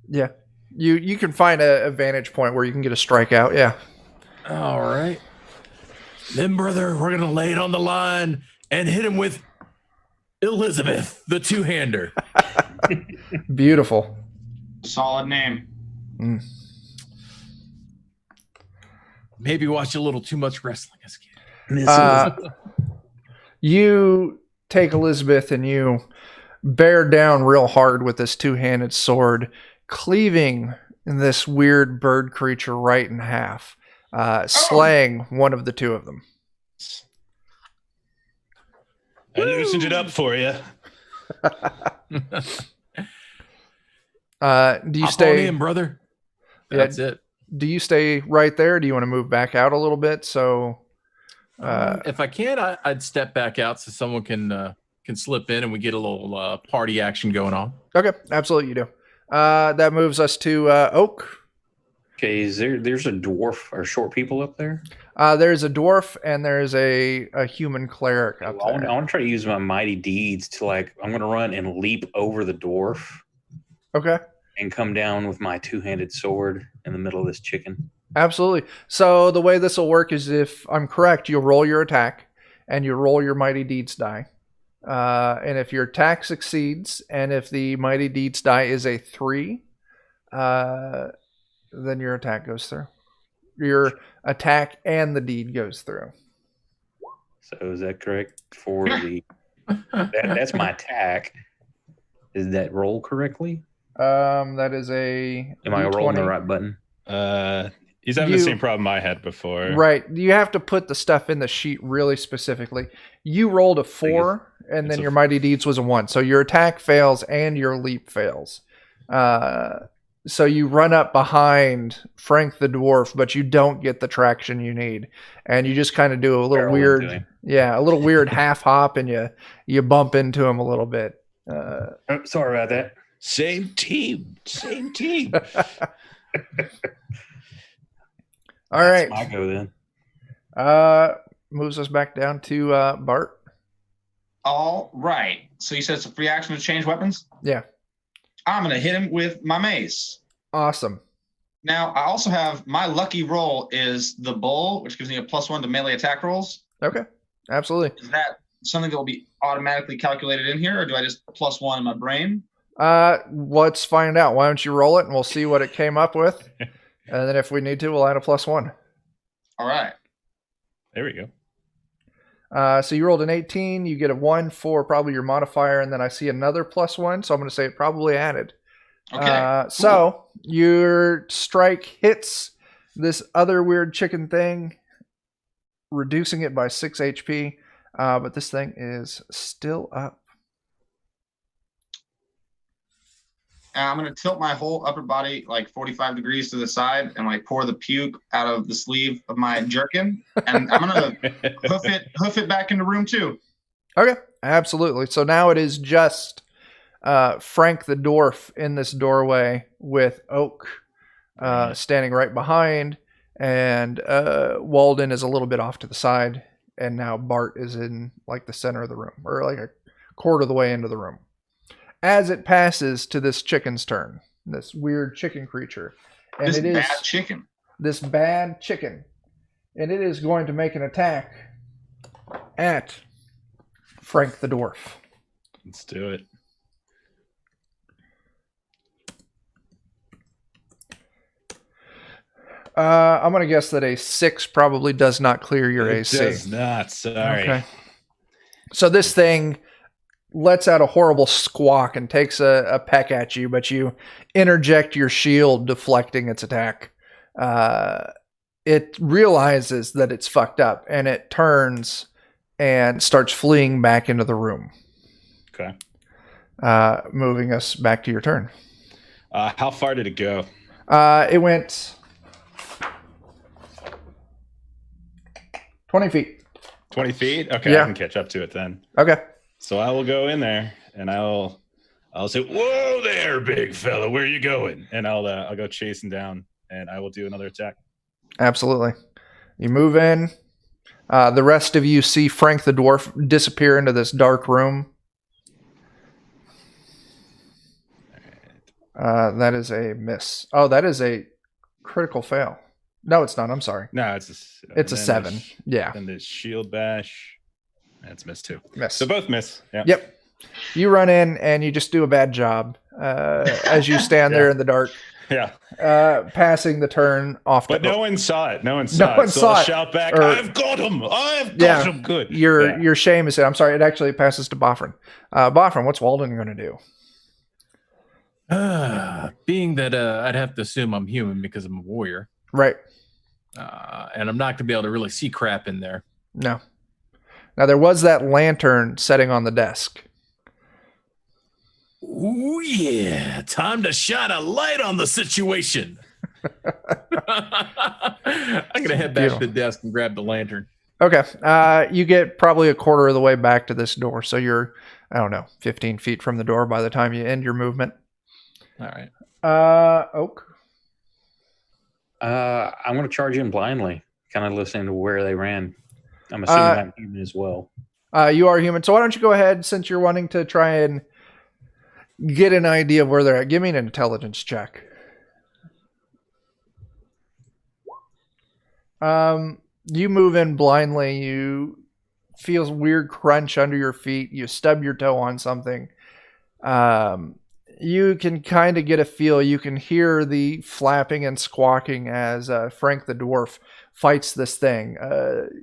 A: Yeah. You can find a vantage point where you can get a strikeout, yeah.
B: All right. Then, brother, we're going to lay it on the line and hit him with Elizabeth, the two-hander.
A: Beautiful.
C: Solid name.
B: Maybe watch a little too much wrestling as a kid.
A: You take Elizabeth and you bear down real hard with this two-handed sword, cleaving this weird bird creature right in half, slaying one of the two of them.
E: I loosened it up for you.
A: Do you
B: Hop
A: stay
B: on in, brother? That's it.
A: Do you stay right there? Do you want to move back out a little bit? So,
B: if I can, I'd step back out so someone can slip in and we get a little party action going on.
A: Okay, absolutely, you do. That moves us to Oak.
D: Okay, there's a dwarf or short people up there?
A: There's a dwarf and there's a human cleric up
D: I
A: there.
D: want to try to use my mighty deeds to I'm going to run and leap over the dwarf.
A: Okay.
D: And come down with my two-handed sword in the middle of this chicken.
A: Absolutely. So the way this will work is, if I'm correct, you'll roll your attack and you roll your mighty deeds die. And if your attack succeeds and if the mighty deeds die is a 3, then your attack goes through. Your attack and the deed goes through.
D: So is that correct for the? That's my attack. Is that roll correctly?
A: That is a.
D: Am I
A: D20.
D: rolling the right button?
E: He's having the same problem I had before.
A: Right. You have to put the stuff in the sheet really specifically. You rolled a 4, and then your Mighty Deeds was a 1. So your attack fails and your leap fails. So you run up behind Frank the Dwarf, but you don't get the traction you need. And you just kind of do a little weird, a little weird half hop, and you bump into him a little bit.
D: Sorry about that.
E: Same team.
A: All right.
D: That's my go then.
A: Moves us back down to Bart.
C: All right. So you said it's a free action to change weapons?
A: Yeah.
C: I'm going to hit him with my mace.
A: Awesome.
C: Now, I also have my lucky roll is the bull, which gives me a +1 to melee attack rolls.
A: Okay. Absolutely.
C: Is that something that will be automatically calculated in here, or do I just +1 in my brain?
A: Let's find out. Why don't you roll it, and we'll see what it came up with. And then if we need to, we'll add a +1.
C: All right.
E: There we go.
A: So you rolled an 18. You get a 1 for probably your modifier, and then I see another +1. So I'm going to say it probably added.
C: Okay. Cool.
A: So your strike hits this other weird chicken thing, reducing it by 6 HP. But this thing is still up.
C: I'm going to tilt my whole upper body like 45 degrees to the side and like pour the puke out of the sleeve of my jerkin. And I'm going to hoof it back into room 2.
A: Okay, absolutely. So now it is just Frank the Dwarf in this doorway with Oak standing right behind. And Walden is a little bit off to the side. And now Bart is in like the center of the room, or like a quarter of the way into the room. As it passes to this chicken's turn, this weird chicken creature. And
C: This
A: it is
C: bad chicken.
A: this bad chicken. And it is going to make an attack at Frank the Dwarf.
E: Let's do it.
A: I'm going to guess that a 6 probably does not clear your
E: It
A: AC.
E: does not. Sorry.
A: Okay. So this thing lets out a horrible squawk and takes a peck at you, but you interject your shield, deflecting its attack. It realizes that it's fucked up, and it turns and starts fleeing back into the room.
E: Okay.
A: Moving us back to your turn.
E: How far did it go?
A: It went 20 feet.
E: 20 feet? Okay,
A: Yeah.
E: I can catch up to it then.
A: Okay.
E: So I will go in there and I'll say, "Whoa there, big fella, where are you going?" And I'll go chasing down and I will do another attack.
A: Absolutely. You move in. The rest of you see Frank the Dwarf disappear into this dark room. That is a miss. Oh, that is a critical fail. No, it's not. I'm sorry.
E: No, it's
A: It's a 7. Yeah.
E: And there's shield bash. That's miss too.
A: Miss.
E: So both miss. Yeah.
A: Yep. You run in and you just do a bad job as you stand there in the dark,
E: Yeah.
A: passing the turn off.
E: But
A: to
E: no one saw it. No one saw
A: one
E: it. So
A: saw
E: I'll
A: it.
E: shout back,
A: Or-
E: "I've got him. I've got him." Good.
A: Your shame is it. I'm sorry. It actually passes to Boffrin. Boffrin, what's Walden going to do?
B: Being that I'd have to assume I'm human because I'm a warrior,
A: Right.
B: and I'm not going to be able to really see crap in there.
A: No. Now, there was that lantern setting on the desk.
F: Ooh, yeah. Time to shine a light on the situation.
B: I'm going to head back to the desk and grab the lantern.
A: Okay. You get probably a quarter of the way back to this door. So you're, 15 feet from the door by the time you end your movement.
B: All right.
A: Oak.
D: I'm going to charge in blindly, kind of listening to where they ran. I'm assuming I'm human as well.
A: You are human. So why don't you go ahead, since you're wanting to try and get an idea of where they're at. Give me an intelligence check. You move in blindly. You feel a weird crunch under your feet. You stub your toe on something. You can kind of get a feel. You can hear the flapping and squawking as Frank the Dwarf fights this thing.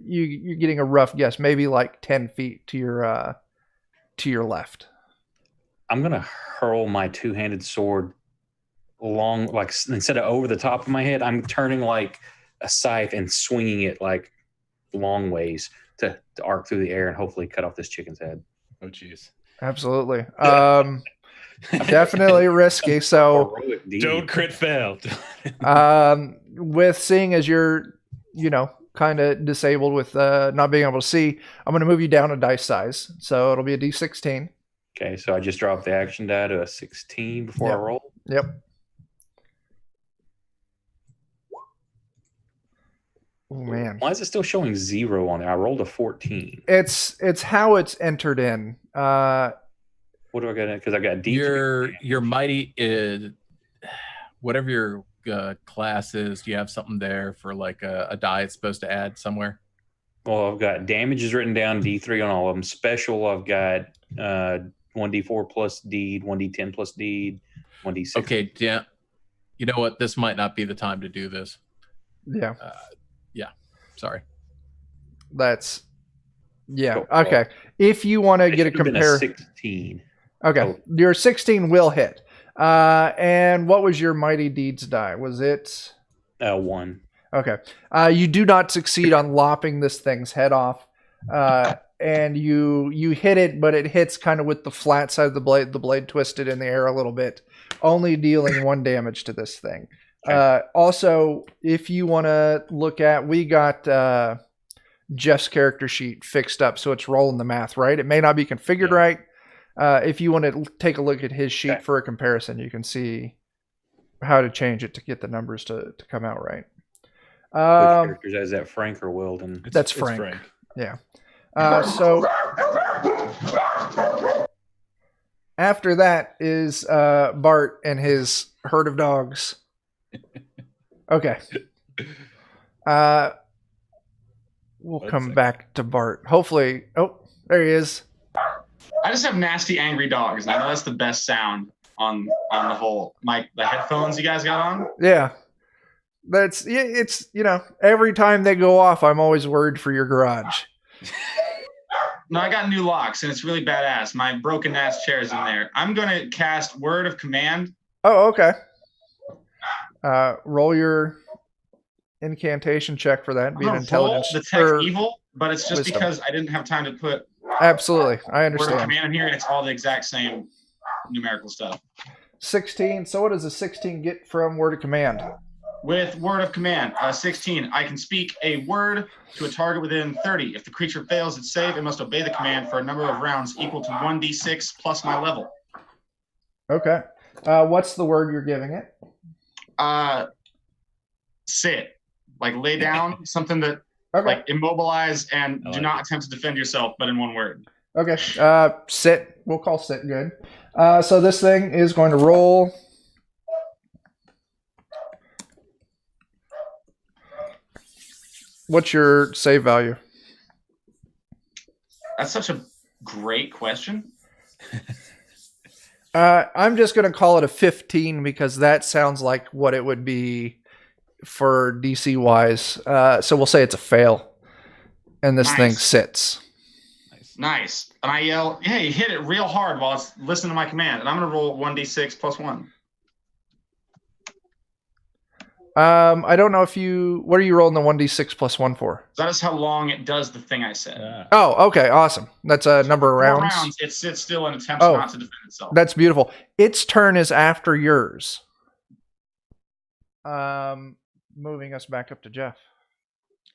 A: You're getting a rough guess, maybe like 10 feet to your left.
D: I'm gonna hurl my two-handed sword long, like instead of over the top of my head, I'm turning like a scythe and swinging it like long ways to arc through the air and hopefully cut off this chicken's head.
E: Oh, jeez.
A: Absolutely. Definitely risky. So
D: Heroic deed.
E: Don't crit fail.
A: with seeing as you're, kind of disabled with not being able to see, I'm going to move you down a dice size. So it'll be a D16.
D: Okay, so I just dropped the action die to a 16 before
A: Yep.
D: I roll.
A: Yep. Oh man,
D: Why is it still showing 0 on there? I rolled a 14.
A: it's how it's entered in.
D: What do I got? Because I got D.
B: Your mighty is whatever your class is. Do you have something there for like a die it's supposed to add somewhere?
D: Well, I've got damage is written down D3 on all of them. Special, I've got 1d4 plus deed, 1d10 plus deed, 1d6.
B: Okay, yeah. You know what? This might not be the time to do this.
A: Yeah.
B: Sorry.
A: That's
D: Cool.
A: okay. If you want to
D: It
A: get a
D: should have been
A: compare,
D: 16.
A: okay,
D: Oh.
A: your 16 will hit. And what was your mighty deeds die? Was it
D: 1.
A: okay? You do not succeed on lopping this thing's head off, and you hit it, but it hits kind of with the flat side of the blade. The blade twisted in the air a little bit, only dealing 1 damage to this thing.
D: Okay.
A: Also, if you want to look at, we got Jeff's character sheet fixed up, so it's rolling the math right. It may not be configured right. If you want to take a look at his sheet
D: Okay.
A: for a comparison, you can see how to change it to get the numbers to come out right.
D: Which characters is that, Frank or Weldon?
A: That's
E: It's
A: Frank. Yeah. So after that is Bart and his herd of dogs. Okay. We'll
E: One
A: come
E: second.
A: back to Bart. Hopefully. Oh, there he is.
C: I just have nasty, angry dogs. And I know that's the best sound on the whole the headphones you guys got on.
A: Yeah. It's every time they go off, I'm always worried for your garage.
C: No, I got new locks, and it's really badass. My broken ass chair is in there. I'm gonna cast Word of Command.
A: Oh, okay. Roll your incantation check for that.
C: I'm
A: Be an
C: gonna roll
A: intelligence.
C: the text
A: or-
C: evil, but it's just
A: wisdom.
C: because I didn't have time to put
A: Absolutely, I
C: Word of
A: understand.
C: Command in here, and it's all the exact same numerical stuff.
A: 16. So what does a 16 get from word of command?
C: With Word of Command, 16, I can speak a word to a target within 30. If the creature fails its save, it must obey the command for a number of rounds equal to 1d6 plus my level.
A: Okay. What's the word you're giving it?
C: Sit. Like lay down, something that
A: Okay.
C: like immobilize and
E: I
C: do
E: like
C: not
E: it.
C: attempt to defend yourself, but in one word.
A: Okay. Sit. We'll call sit good. So this thing is going to roll. What's your save value?
C: That's such a great question.
A: I'm just going to call it a 15 because that sounds like what it would be for DC wise. So we'll say it's a fail. And this thing
C: Nice.
A: sits.
C: Nice. And I yell, hey, hit it real hard while it's listening to my command. And I'm going to roll 1d6 plus 1.
A: I don't know if what are you rolling the 1d6 plus 1 for?
C: That is how long it does the thing I said.
E: Ah.
A: Oh, okay. Awesome. That's a number of
C: 4
A: rounds.
C: rounds, it sits still and attempts
A: Oh.
C: not to defend itself.
A: That's beautiful. Its turn is after yours. Moving us back up to Jeff.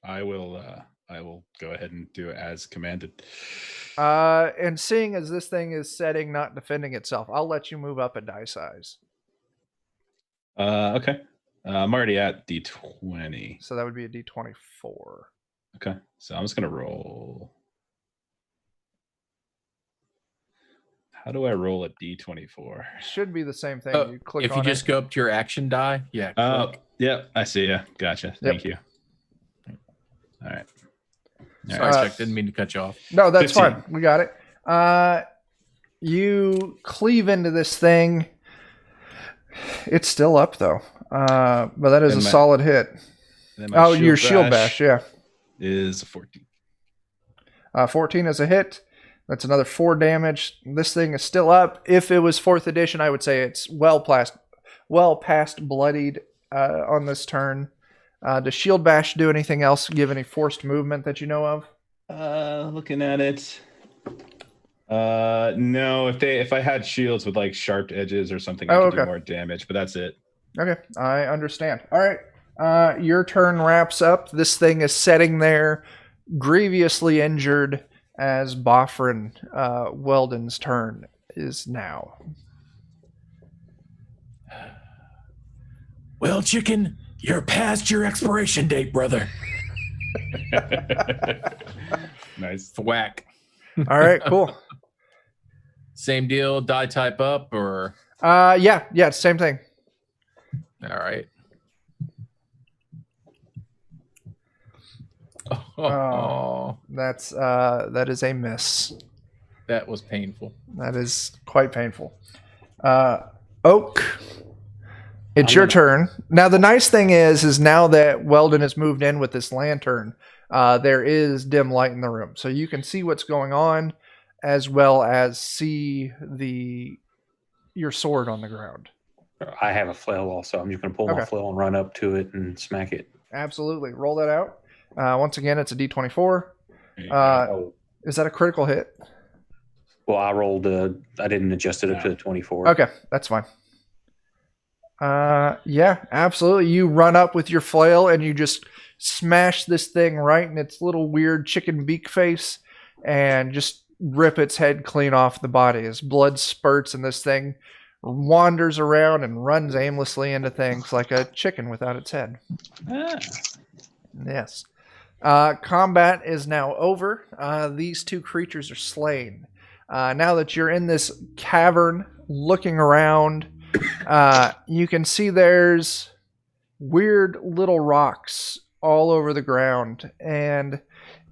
E: I will go ahead and do it as commanded.
A: And seeing as this thing is setting, not defending itself, I'll let you move up a die size.
E: Okay. I'm already at D20.
A: So that would be a D24.
E: Okay. So I'm just gonna roll. How do I roll a D24?
A: Should be the same thing.
B: Oh,
A: You click
B: if
A: on
B: you just go up to your action die,
E: Oh,
B: click.
E: yep. I see. Yeah. Gotcha. Thank you. All right. All
B: Sorry,
E: right.
B: Chuck, didn't mean to cut you off.
A: No, that's
E: 15.
A: fine. We got it. You cleave into this thing. It's still up though. But that is
E: And
A: a
E: my-
A: solid hit.
E: And then my
A: your shield bash, yeah.
E: is a 14.
A: 14 is a hit. That's another 4 damage. This thing is still up. If it was 4th edition, I would say it's well past bloodied on this turn. Does shield bash do anything else? Give any forced movement that you know of?
E: Looking at it. No, if I had shields with like sharp edges or something, I could do more damage, but that's it.
A: Okay, I understand. All right, your turn wraps up. This thing is sitting there, grievously injured, as Boffrin Weldon's turn is now.
F: Well, chicken, you're past your expiration date, brother.
E: Nice.
B: Thwack.
A: All right, cool.
B: Same deal, die type up, or?
A: Yeah, same thing.
B: All right.
A: Oh, that is a miss.
B: That was painful.
A: That is quite painful. Oak, it's your turn. Now, the nice thing is now that Weldon has moved in with this lantern, there is dim light in the room. So you can see what's going on as well as see your sword on the ground.
D: I have a flail also. I'm just going to pull my flail and run up to it and smack it.
A: Absolutely. Roll that out. Once again, it's a D24. Is that a critical hit?
D: Well, I didn't adjust it up to the 24.
A: Okay, that's fine. Yeah, absolutely. You run up with your flail and you just smash this thing right in its little weird chicken beak face and just rip its head clean off the body as blood spurts and this thing wanders around and runs aimlessly into things like a chicken without its head. Yes. Combat is now over. These two creatures are slain. Now that you're in this cavern looking around, you can see there's weird little rocks all over the ground. And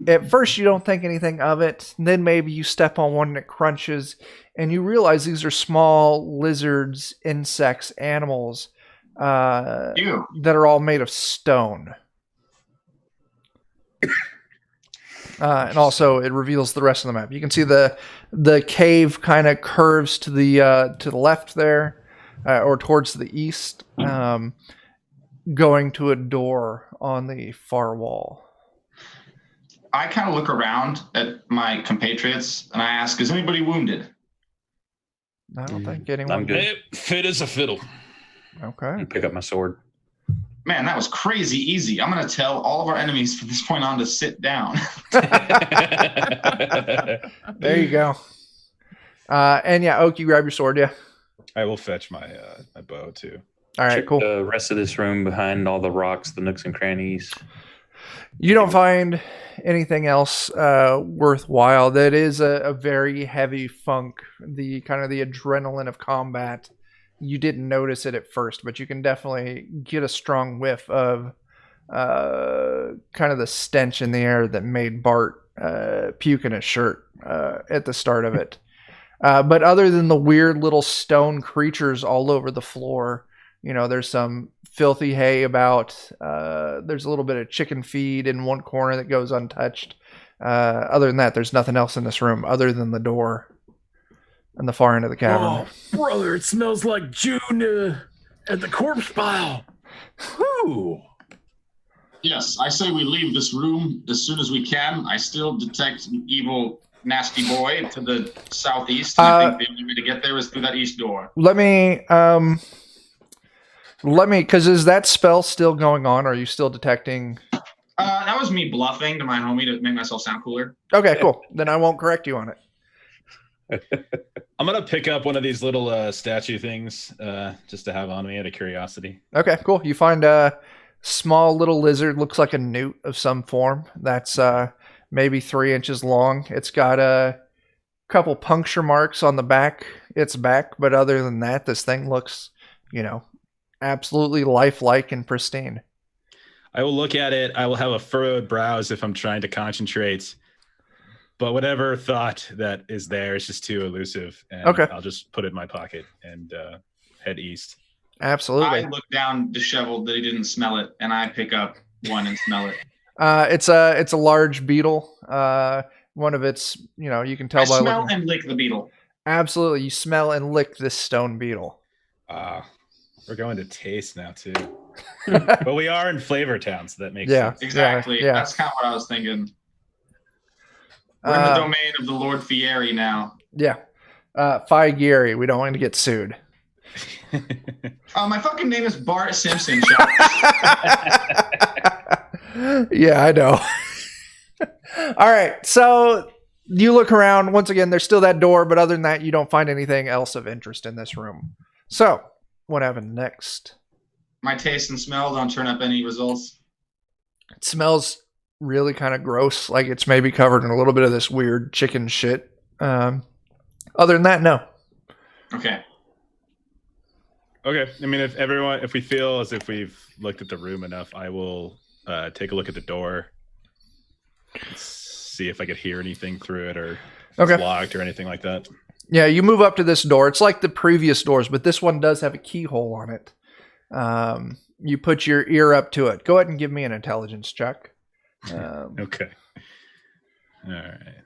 A: at first you don't think anything of it. Then maybe you step on one and it crunches. And you realize these are small lizards, insects, animals that are all made of stone. And also it reveals the rest of the map. You can see the cave kind of curves to the left there, or towards the east, going to a door on the far wall.
C: I kind of look around at my compatriots and I ask, is anybody wounded?
A: I don't think anyone.
D: I'm good.
E: Hey, fit as a fiddle.
A: Okay.
D: Pick up my sword.
C: Man, that was crazy easy. I'm going to tell all of our enemies from this point on to sit down.
A: There you go. And yeah, Oak, you grab your sword, yeah.
E: I will fetch my my bow too.
A: All right,
D: Check
A: cool.
D: the rest of this room behind all the rocks, the nooks and crannies.
A: You don't find anything else worthwhile. That is a very heavy funk, the kind of the adrenaline of combat. You didn't notice it at first, but you can definitely get a strong whiff of kind of the stench in the air that made Bart puke in his shirt at the start of it. But other than the weird little stone creatures all over the floor, you know, there's some filthy hay about. There's a little bit of chicken feed in one corner that goes untouched. Other than that, there's nothing else in this room other than the door and the far end of the cavern.
F: Oh, brother, it smells like June at the corpse pile. Whew.
C: Yes, I say we leave this room as soon as we can. I still detect an evil, nasty boy to the southeast. I think the only way to get there is through that east door.
A: Let me, because is that spell still going on? Or are you still detecting?
C: That was me bluffing to my homie to make myself sound cooler.
A: Okay, cool. Then I won't correct you on it.
E: I'm gonna pick up one of these little statue things just to have on me out of curiosity.
A: Okay, cool. You find a small little lizard, looks like a newt of some form. That's maybe 3 inches long. It's got a couple puncture marks on the back, its back, but other than that, this thing looks, you know, absolutely lifelike and pristine.
E: I will look at it. I will have a furrowed brow as if I'm trying to concentrate. But whatever thought that is there is just too elusive. And
A: okay.
E: I'll just put it in my pocket and head east.
A: Absolutely.
C: I look down disheveled that he didn't smell it, and I pick up one and smell it.
A: It's a large beetle. One of its, you can tell
C: I
A: by
C: smell
A: looking.
C: and lick the beetle.
A: Absolutely, you smell and lick this stone beetle.
E: We're going to taste now too. But we are in Flavor Town, so that makes sense.
C: Exactly.
A: Yeah.
C: That's kind of what I was thinking. We're in the domain of the Lord Fieri now.
A: Yeah. Fieri, we don't want to get sued.
C: My fucking name is Bart Simpson.
A: Yeah, I know. All right, so you look around. Once again, there's still that door, but other than that, you don't find anything else of interest in this room. So, what happened next?
C: My taste and smell don't turn up any results.
A: It smells really kind of gross, like it's maybe covered in a little bit of this weird chicken shit. Other than that, no.
C: Okay.
E: Okay. I mean, if we feel as if we've looked at the room enough, I will take a look at the door, see if I could hear anything through it, or if it's locked or anything like that.
A: Yeah, you move up to this door. It's like the previous doors, but this one does have a keyhole on it. You put your ear up to it. Go ahead and give me an intelligence check.
E: Okay. All right.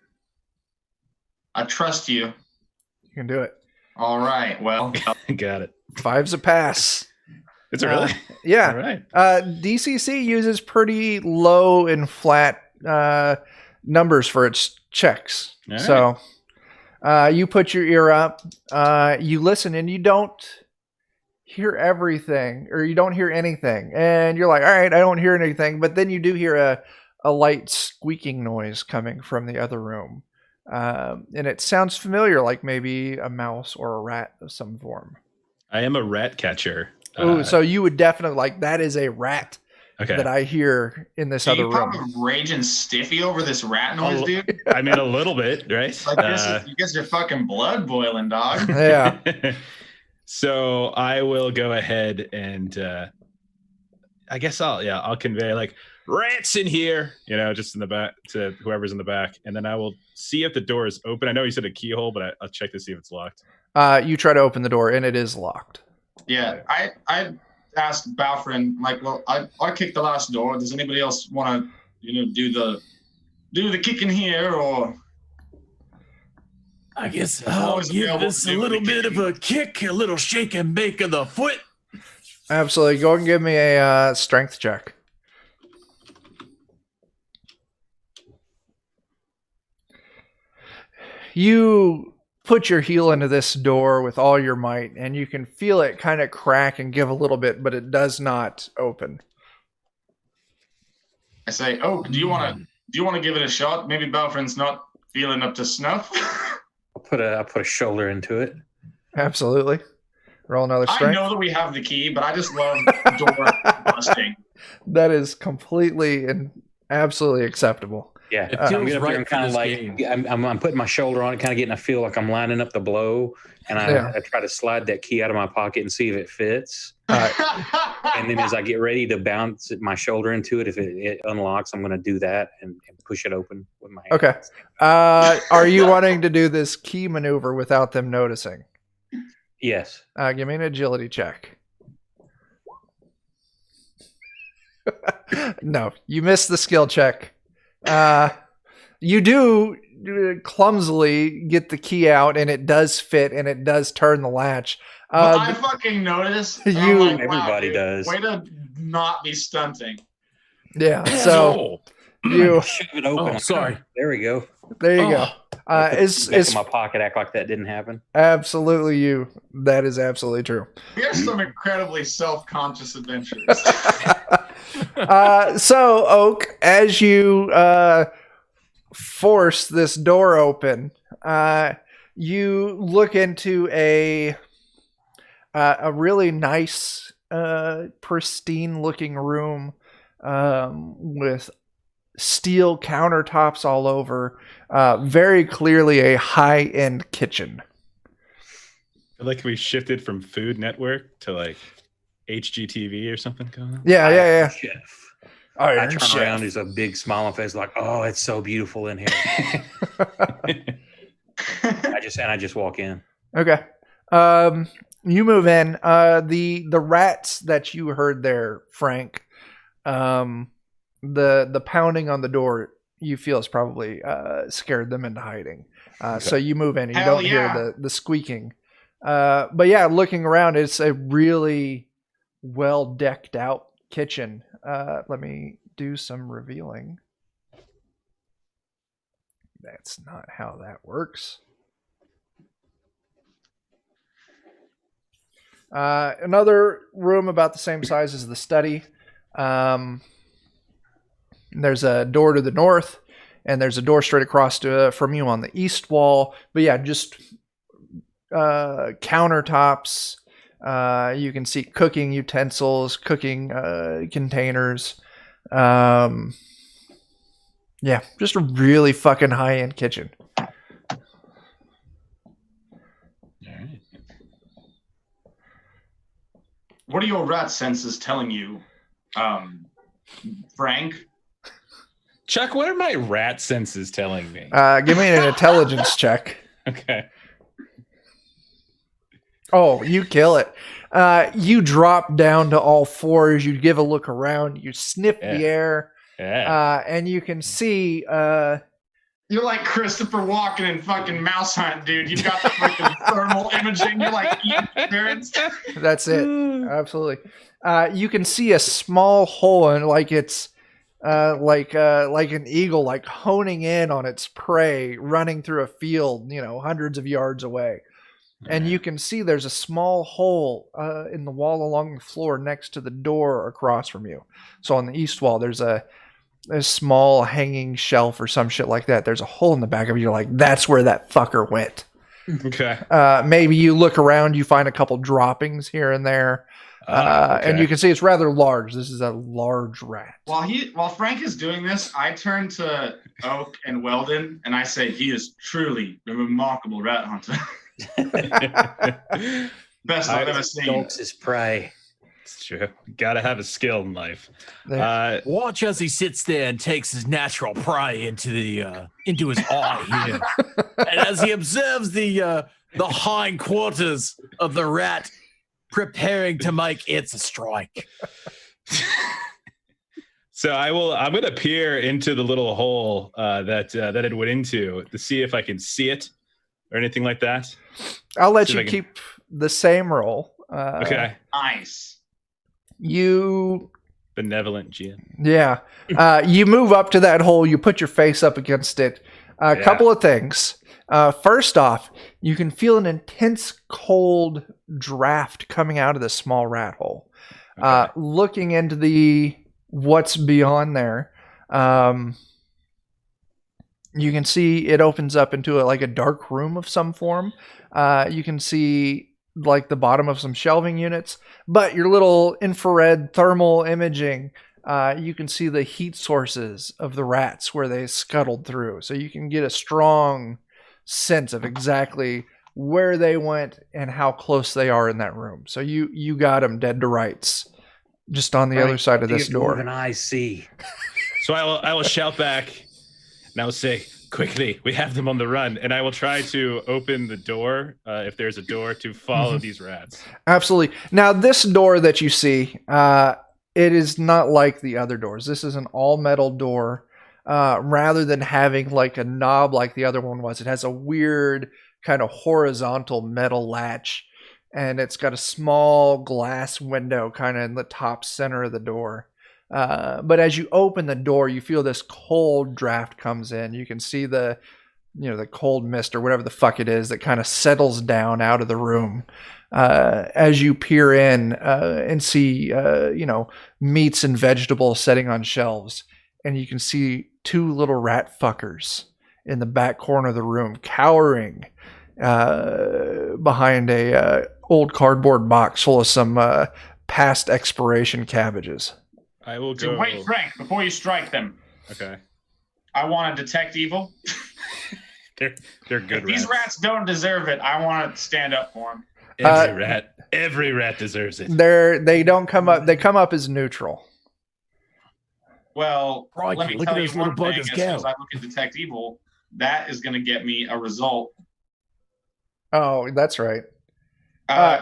C: I trust you.
A: You can do it.
C: All right. Well,
E: Got it.
A: 5's a pass.
E: Is it really?
A: Yeah.
E: All right.
A: DCC uses pretty low and flat numbers for its checks.
E: All right.
A: So you put your ear up, you listen, and you don't hear everything, or you don't hear anything. And you're like, all right, I don't hear anything. But then you do hear a light squeaking noise coming from the other room. And it sounds familiar, like maybe a mouse or a rat of some form.
E: I am a rat catcher.
A: So you would definitely like that is a rat that I hear in this other room.
C: You probably raging stiffy over this rat noise, dude.
E: I mean, a little bit, right?
C: Like you guess your fucking blood boiling, dog.
A: Yeah.
E: So I will go ahead and I guess I'll convey like rats in here, just in the back to whoever's in the back, and then I will see if the door is open. I know you said a keyhole, but I'll check to see if it's locked.
A: You try to open the door, and it is locked.
C: Yeah, I asked Balfrin, like, well, I kicked the last door. Does anybody else want to, do the kicking here, or?
F: I guess I'll give this a little bit of a kick, a little shake and bake of the foot.
A: Absolutely. Go and give me a strength check. You put your heel into this door with all your might, and you can feel it kind of crack and give a little bit, but it does not open.
C: I say, oh, do you want to give it a shot? Maybe Balfrin's not feeling up to snuff.
D: I'll put a shoulder into it.
A: Absolutely. Roll another strength.
C: I know that we have the key, but I just love door busting.
A: That is completely and absolutely acceptable.
D: Yeah,
F: It feels
D: I'm
F: right
D: kind of
F: for
D: like
F: this
D: I'm putting my shoulder on it, kind of getting a feel like I'm lining up the blow, and I try to slide that key out of my pocket and see if it fits. And then as I get ready to bounce my shoulder into it, if it unlocks, I'm going to do that and push it open with my hands.
A: Okay. Are you wanting to do this key maneuver without them noticing?
D: Yes.
A: Give me an agility check. No, you missed the skill check. You do clumsily get the key out, and it does fit, and it does turn the latch.
C: I fucking noticed.
D: Everybody does.
C: Way to not be stunting.
A: Yeah. So you
D: shove it open.
F: Oh, sorry.
D: There we go.
A: There you go.
D: It's in my pocket. Act like that didn't happen.
A: Absolutely you. That is absolutely true.
C: We have some incredibly self-conscious adventures.
A: So Oak, as you force this door open, you look into a really nice, pristine-looking room with steel countertops all over. Very clearly a high-end kitchen.
E: I feel like we shifted from Food Network to like HGTV or something going on.
A: Yeah.
D: Chef.
A: Iron
D: I turn
A: Chef.
D: around, there's a big smile on my face, like, oh, it's so beautiful in here. I just walk in.
A: Okay. You move in. The rats that you heard there, Frank, the pounding on the door you feel has probably scared them into hiding. So you move in, and you
C: Hell
A: don't
C: yeah.
A: hear the squeaking. But yeah, looking around, it's a really well decked out kitchen. Let me do some revealing. That's not how that works. Another room about the same size as the study. There's a door to the north, and there's a door straight across from you on the east wall. But yeah, just countertops. You can see cooking utensils, cooking containers. Yeah, just a really fucking high-end kitchen.
E: All right.
C: What are your rat senses telling you, Frank?
E: Chuck, what are my rat senses telling me?
A: Give me an intelligence check.
E: Okay.
A: Oh, you kill it. You drop down to all fours. You give a look around. You sniff the air.
E: Yeah.
A: And you can see...
C: You're like Christopher Walken in fucking Mouse Hunt, dude. You've got the fucking thermal imaging. You're like eating birds.
A: That's it. Absolutely. You can see a small hole, and like it's like an eagle, like honing in on its prey, running through a field, hundreds of yards away. And you can see there's a small hole in the wall along the floor next to the door across from you. So on the east wall, there's a small hanging shelf or some shit like that. There's a hole in the back of it. You're like, that's where that fucker went.
E: Okay.
A: Maybe you look around, you find a couple droppings here and there.
E: Okay.
A: And you can see it's rather large. This is a large rat.
C: While Frank is doing this, I turn to Oak and Weldon and I say, he is truly a remarkable rat hunter. Best I've ever seen.
D: Stalks his prey.
E: It's true. Gotta have a skill in life.
F: Watch as he sits there and takes his natural prey into his eye here. And as he observes the hindquarters of the rat preparing to make its strike.
E: So I'm gonna peer into the little hole that it went into to see if I can see it or anything like that.
A: I'll let you keep the same roll.
E: Okay.
C: Nice.
A: You
E: benevolent GM.
A: Yeah. You move up to that hole, you put your face up against it. A couple of things. First off, you can feel an intense cold draft coming out of the small rat hole. Okay. Looking into what's beyond there, you can see it opens up into a dark room of some form. You can see like the bottom of some shelving units, but your little infrared thermal imaging, you can see the heat sources of the rats where they scuttled through. So you can get a strong sense of exactly where they went and how close they are in that room. So you got them dead to rights, just on the other side of this door.
D: More than I see.
E: So I will shout back, and I will say, quickly, we have them on the run, and I will try to open the door, if there's a door, to follow these rats.
A: Absolutely. Now, this door that you see, it is not like the other doors. This is an all-metal door. Rather than having like a knob like the other one was, it has a weird kind of horizontal metal latch, and it's got a small glass window kind of in the top center of the door. But as you open the door, you feel this cold draft comes in. You can see the cold mist or whatever the fuck it is that kind of settles down out of the room. As you peer in and see, meats and vegetables setting on shelves, and you can see two little rat fuckers in the back corner of the room, cowering behind a old cardboard box full of some past expiration cabbages.
E: I will go.
C: So wait, Frank, before you strike them.
E: Okay.
C: I want to detect evil.
E: They're good rats.
C: These rats don't deserve it. I want to stand up for them.
E: Every rat deserves it.
A: They don't come up. They come up as neutral.
C: Well,
F: Crikey,
C: let me
F: look
C: tell
F: at
C: you
F: those little
C: one thing.
F: buggers
C: As soon
F: go.
C: as I look at detect evil, that is going to get me a result.
A: Oh, that's right.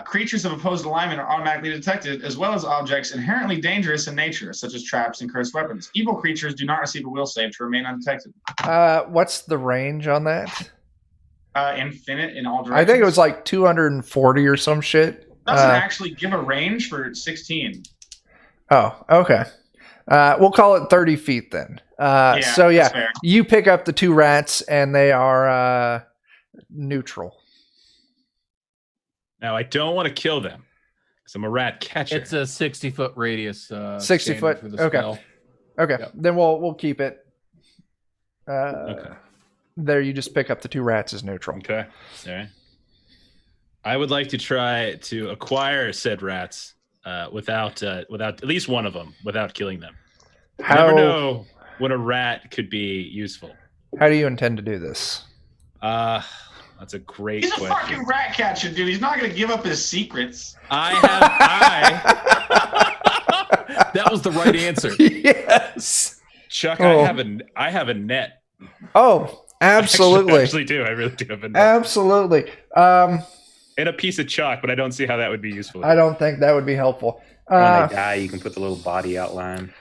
C: Creatures of opposed alignment are automatically detected, as well as objects inherently dangerous in nature, such as traps and cursed weapons. Evil creatures do not receive a will save to remain undetected.
A: What's the range on that?
C: Infinite in all directions.
A: I think it was like 240 or some shit.
C: Doesn't actually give a range for 16.
A: Oh, okay. We'll call it 30 feet then. So yeah,
C: fair.
A: you pick up the 2 rats and they are neutral.
E: Now I don't want to kill them because I'm a rat catcher.
F: It's a 60-foot radius.
A: 60
F: standard
A: foot.
F: for the
A: Okay.
F: spell.
A: Okay,
F: Yep.
A: then we'll keep it.
E: Okay.
A: There, you just pick up the 2 rats as neutral.
E: Okay. All right. I would like to try to acquire said rats without at least one of them without killing them. You never know when a rat could be useful.
A: How do you intend to do this?
E: That's a great
C: He's a
E: question.
C: fucking rat catcher, dude. He's not going to give up his secrets.
F: That was the right answer.
A: Yes.
E: Chuck,
A: Oh.
E: I have a net.
A: Oh, absolutely.
E: I actually do. I really do have a net.
A: Absolutely.
E: And a piece of chalk, but I don't see how that would be useful.
A: I don't think that would be helpful.
D: When they die, you can put the little body outline.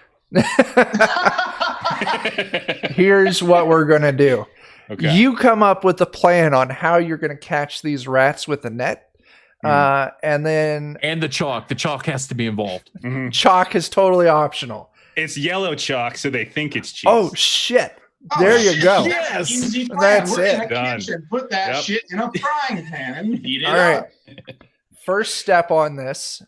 A: Here's what we're going to do.
E: Okay.
A: You come up with a plan on how you're going to catch these rats with a net. And then
F: And the chalk. The chalk has to be involved.
E: Mhm.
A: chalk is totally optional.
E: It's yellow chalk, so they think it's cheese.
A: Oh, shit. There you go.
C: That's an easy plan.
A: That's
C: We're in
A: it.
C: a
E: Done.
C: kitchen. Put that
E: Yep.
C: shit in a frying pan and heat it
A: All right.
C: up.
A: First step on this.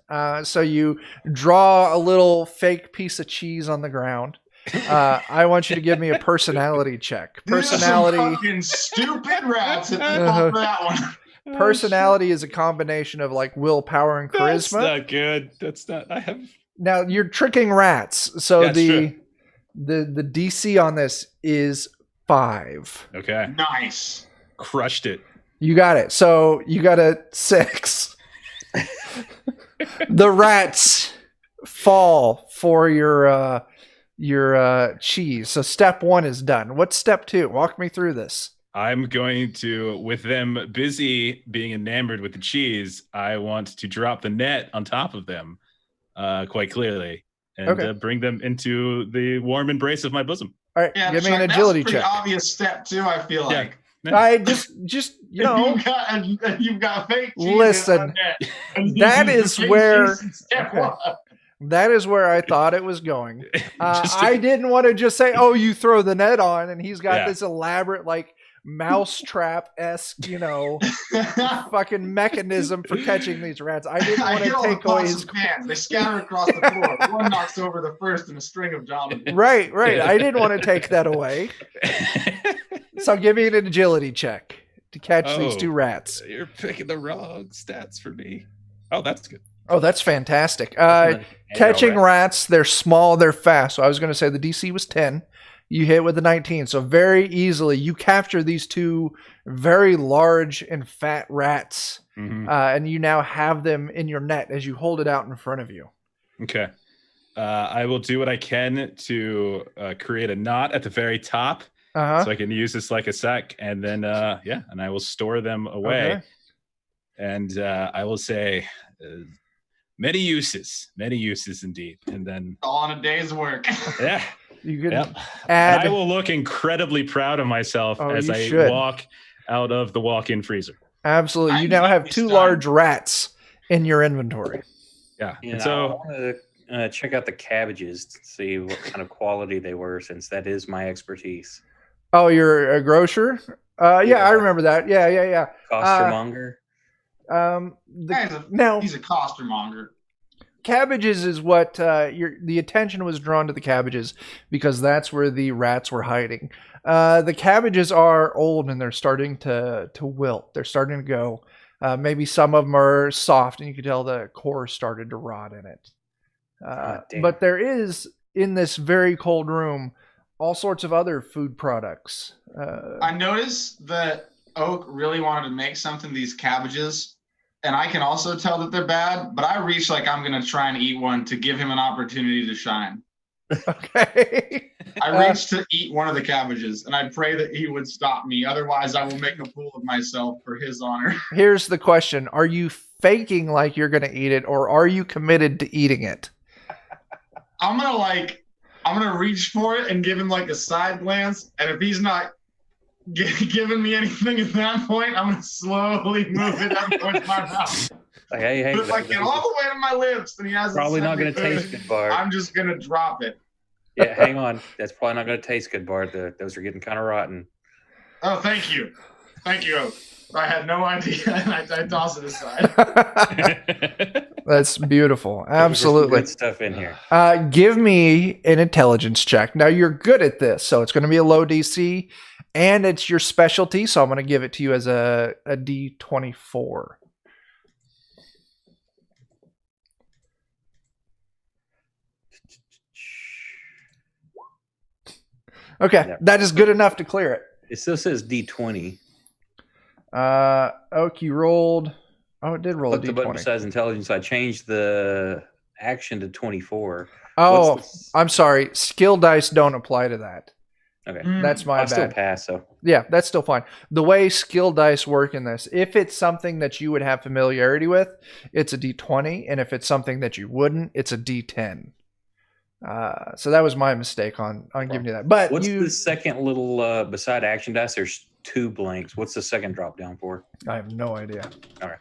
A: So you draw a little fake piece of cheese on the ground. I want you to give me a personality check.
C: These are some
A: Personality.
C: fucking stupid rats at the top of that one.
A: Personality is a combination of like willpower and
E: That's
A: charisma.
E: not good. That's not. I have.
A: Now you're tricking rats, so
E: That's true.
A: the DC on this is 5.
E: Okay.
C: Nice.
E: Crushed it.
A: You got it. So you got a 6. The rats fall for your cheese. So step 1 is done. What's step 2? Walk me through this.
E: I'm going to, with them busy being enamored with the cheese, I want to drop the net on top of them, quite clearly, and
A: Okay.
E: bring them into the warm embrace of my bosom.
A: All right,
C: Yeah,
A: give me an
C: Chuck,
A: agility
C: that's a pretty
A: check.
C: obvious step too. I feel
E: Yeah.
C: like.
A: I just you know,
C: you've got fake cheese
A: Listen,
C: on that, and
A: that
C: you use
A: is
C: the fake
A: where-
C: cheese in step
A: okay.
C: 1.
A: that is where I thought it was going.
E: Just to-
A: I didn't want to just say, "Oh, you throw the net on," and he's got
E: Yeah.
A: this elaborate like mousetrap-esque, fucking mechanism for catching these rats. I didn't
C: I
A: want
C: hear
A: to
C: all the
A: take away
C: pots
A: his
C: of pans. They scatter across the floor. One knocks over the first in a string of dominoes.
A: right. I didn't want to take that away. So give me an agility check to catch these
E: Oh.
A: 2 rats.
E: You're picking the wrong stats for me. Oh, that's good.
A: Oh, that's fantastic.
D: Arrow
A: Catching
D: rat.
A: rats, they're small, they're fast. So I was going to say the DC was 10. You hit with a 19. So very easily, you capture these 2 very large and fat rats,
E: Mhm.
A: and you now have them in your net as you hold it out in front of you.
E: Okay. I will do what I can to create a knot at the very top,
A: Uh-huh.
E: so I can use this like a sack, and then and I will store them away.
A: Okay.
E: And I will say many uses indeed. And then
C: All on a day's work.
E: yeah,
A: You could
E: yep.
A: add.
E: And I will look incredibly proud of myself
A: Oh,
E: as
A: you
E: I
A: should.
E: walk out of the walk-in freezer.
A: Absolutely. You
C: I'm
A: now have
C: deeply
A: 2
C: stunned.
A: large rats in your inventory.
E: Yeah.
D: And
E: And
D: I
E: so
D: want to check out the cabbages to see what kind of quality they were, since that is my expertise.
A: Oh, you're a grocer? Yeah,
D: Yeah.
A: I remember that. Yeah.
D: Costermonger.
A: Now,
C: He's a costermonger.
A: cabbages is what the attention was drawn to the cabbages because that's where the rats were hiding. The cabbages are old and they're starting to wilt. They're starting to go. Maybe some of them are soft and you can tell the core started to rot in it.
D: Damn.
A: But there is in this very cold room all sorts of other food products.
C: I noticed that Oak really wanted to make something of these cabbages, and I can also tell that they're bad, but I reach like I'm going to try and eat one to give him an opportunity to shine.
A: Okay.
C: I reach to eat one of the cabbages, and I pray that he would stop me. Otherwise, I will make a fool of myself for his honor.
A: Here's the question. Are you faking like you're going to eat it, or are you committed to eating it?
C: I'm gonna reach for it and give him like a side glance, and if he's not giving me anything at that point, I'm gonna slowly move it up towards my mouth.
D: Like, hey,
C: But if I get all the way to my lips and he hasn't
D: probably
C: said
D: not going to
C: anything,
D: taste good, Bart.
C: I'm just gonna drop it.
D: Yeah, hang on. That's probably not going to taste good, Bart. Those are getting kind of rotten.
C: Oh, thank you, Oak. I had no idea, and I toss it aside.
A: That's beautiful.
D: There's some
A: Absolutely.
D: good stuff in here.
A: Give me an intelligence check. Now, you're good at this, so it's going to be a low DC, and it's your specialty, so I'm going to give it to you as a D24. Okay,
D: Yep.
A: that is good enough to clear it.
D: It still says D20.
A: Oak, you rolled. Oh, it did roll a
D: Click the button
A: D20.
D: besides intelligence. I changed the action to 24.
A: Oh,
D: What's
A: I'm sorry. Skill dice don't apply to that.
D: Okay.
A: That's my
D: I'll still
A: bad.
D: pass, so.
A: Yeah, that's still fine. The way skill dice work in this, if it's something that you would have familiarity with, it's a D20, and if it's something that you wouldn't, it's a D10. So that was my mistake on giving you that. But
D: What's the second little, beside action dice, there's 2 blanks. What's the second drop down for?
A: I have no idea.
D: All right.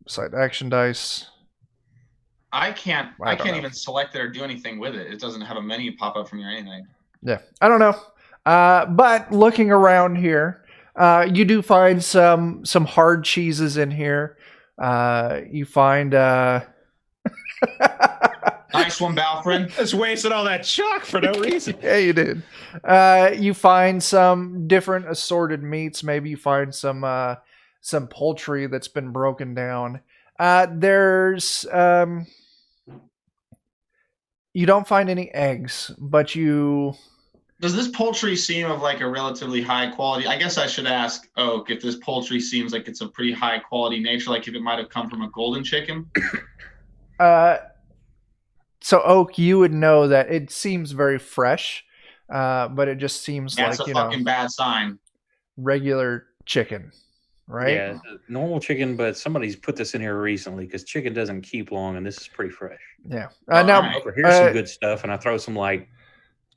A: Beside action dice.
C: I can't
A: I don't know.
C: even select it or do anything with it. It doesn't have a menu pop up for me or anything.
A: Yeah, I don't know. But looking around here, you do find some hard cheeses in here. You find
C: Nice one, Balfred.
E: Just wasted all that chalk for no reason.
A: yeah, you did. You find some different assorted meats. Maybe you find some poultry that's been broken down. There's you don't find any eggs, but you.
C: Does this poultry seem of like a relatively high quality? I guess I should ask Oak if this poultry seems like it's a pretty high quality nature, like if it might have come from a golden chicken.
A: So Oak, you would know that it seems very fresh, but it just seems
C: That's
A: like
C: a fucking bad sign.
A: regular chicken, right?
D: Yeah, normal chicken, but somebody's put this in here recently because chicken doesn't keep long, and this is pretty fresh.
A: Yeah.
C: All
A: Now,
C: right.
D: Over here's some good stuff, and I throw some like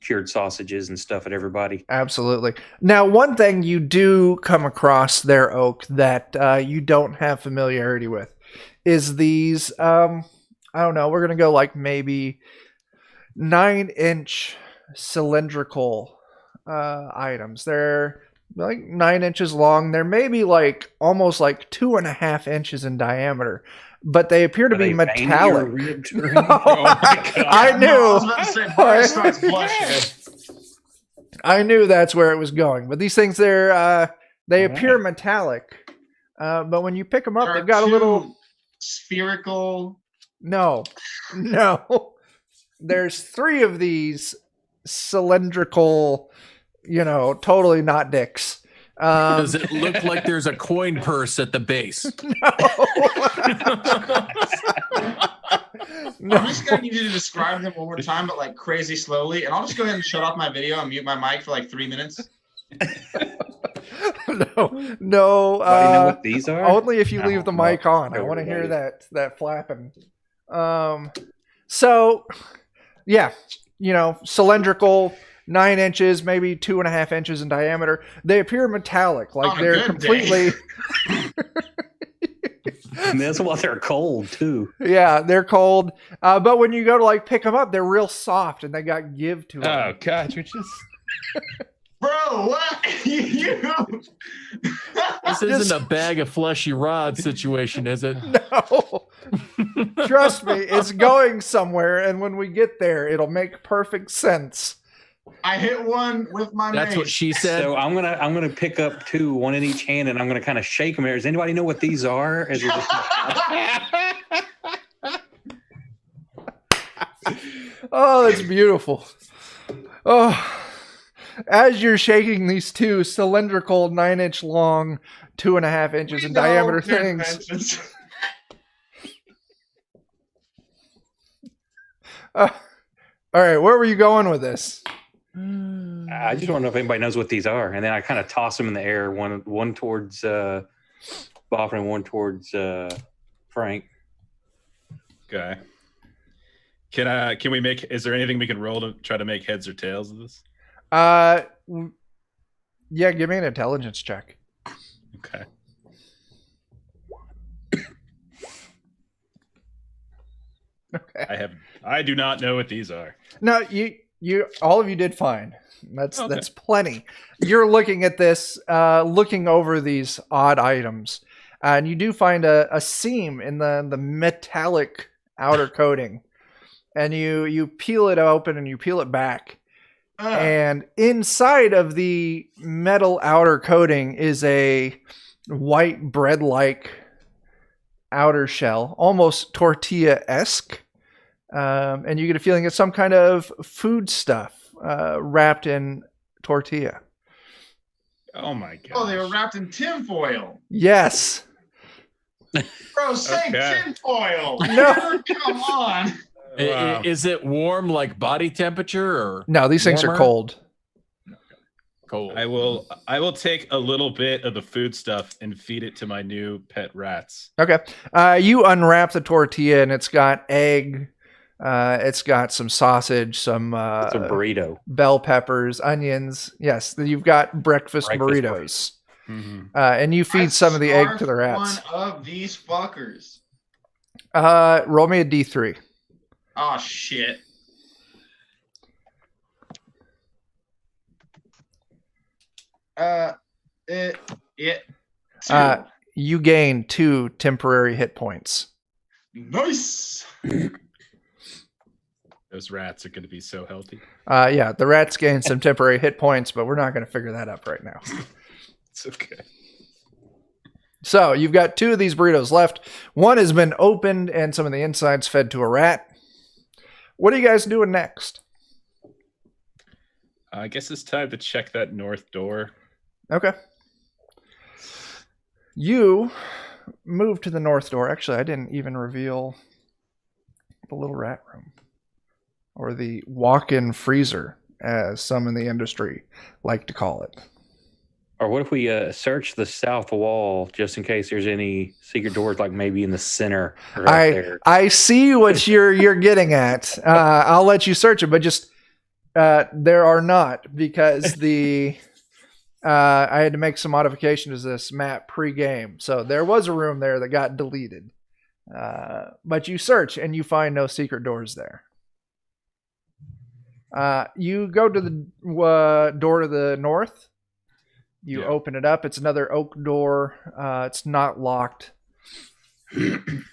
D: cured sausages and stuff at everybody.
A: absolutely. Now, one thing you do come across there, Oak, that you don't have familiarity with is these. I don't know. We're gonna go like maybe 9-inch cylindrical items. They're like 9 inches long. They're maybe like almost like 2.5 inches in diameter, but they appear to
D: Are
A: be
D: they veiny or
A: metallic.
D: ribbed or
A: No.
D: anything?
E: Oh my God.
A: I knew.
C: I was about to say, Bart starts blushing.
A: I knew that's where it was going. But these things, they appear metallic. But when you pick them up,
C: There
A: they've
C: are
A: got a
C: two
A: little.
C: spherical.
A: No. There's 3 of these cylindrical, totally not dicks.
F: Does it look like there's a coin purse at the base?
A: No.
C: I'm just gonna need you to describe them one more time, but like crazy slowly, and I'll just go ahead and shut off my video and mute my mic for like 3 minutes.
A: No.
D: Anybody know what these are?
A: Only if you
D: No,
A: leave the
D: no.
A: mic on. I
D: Over
A: want to hear
D: there.
A: that flapping. So yeah, cylindrical, 9 inches, maybe 2.5 inches in diameter. They appear metallic, like
C: On a
A: they're
C: good
A: completely.
D: And that's why they're cold too.
A: Yeah, they're cold. But when you go to like pick them up, they're real soft and they got give to them.
E: Oh God, you're just
C: Bro, what? You?
F: This isn't a bag of fleshy rod situation, is it?
A: No. Trust me, it's going somewhere, and when we get there, it'll make perfect sense.
C: I hit one with my
F: That's
C: mace.
F: what she said.
D: So I'm gonna pick up 2, one in each hand, and I'm gonna kind of shake them. Does anybody know what these are? As we're just-
A: Oh, that's beautiful. Oh, as you're shaking these 2 cylindrical, 9-inch long, 2.5 inches in diameter things. All right, where were you going with this?
D: I just want to know if anybody knows what these are, and then I kind of toss them in the air, one towards Bart bopping one towards Frank.
E: Okay. Can we make? Is there anything we can roll to try to make heads or tails of this?
A: Yeah, give me an intelligence check.
E: Okay.
A: Okay.
E: I do not know what these are.
A: No, you all of you did fine.
E: Okay.
A: That's plenty. You're looking at this, looking over these odd items, and you do find a seam in the metallic outer coating, and you peel it open and you peel it back, and inside of the metal outer coating is a white bread-like outer shell, almost tortilla-esque. And you get a feeling it's some kind of food stuff wrapped in tortilla.
E: Oh my god!
C: Oh, they were wrapped in tinfoil.
A: Yes.
C: Bro, say
E: Okay.
C: tinfoil.
A: No.
C: Come on.
E: Wow.
F: Is it warm like body temperature or
A: No, these things are
F: warmer?
A: cold.
F: Cold?
E: I will take a little bit of the food stuff and feed it to my new pet rats.
A: Okay. You unwrap the tortilla and it's got egg. It's got some sausage, some
D: It's a burrito.
A: bell peppers, onions. Yes, you've got breakfast burritos.
E: Mm-hmm.
A: And you feed some of the egg to the rats.
C: One of these fuckers.
A: Roll me a D3.
C: Oh shit. Two.
A: You gain 2 temporary hit points.
C: Nice.
E: Those rats are going to be so healthy.
A: Yeah, the rats gain some temporary hit points, but we're not going to figure that up right now.
E: It's okay.
A: So you've got 2 of these burritos left. One has been opened and some of the insides fed to a rat. What are you guys doing next?
E: I guess it's time to check that north door.
A: Okay. You move to the north door. Actually, I didn't even reveal the little rat room, or the walk-in freezer, as some in the industry like to call it.
D: Or what if we search the south wall just in case there's any secret doors, like maybe in the center right there?
A: I see what you're getting at. I'll let you search it, but just there are not, because the I had to make some modifications to this map pre-game. So there was a room there that got deleted. But you search and you find no secret doors there. You go to the door to the north. You open it up. It's another oak door. It's not locked.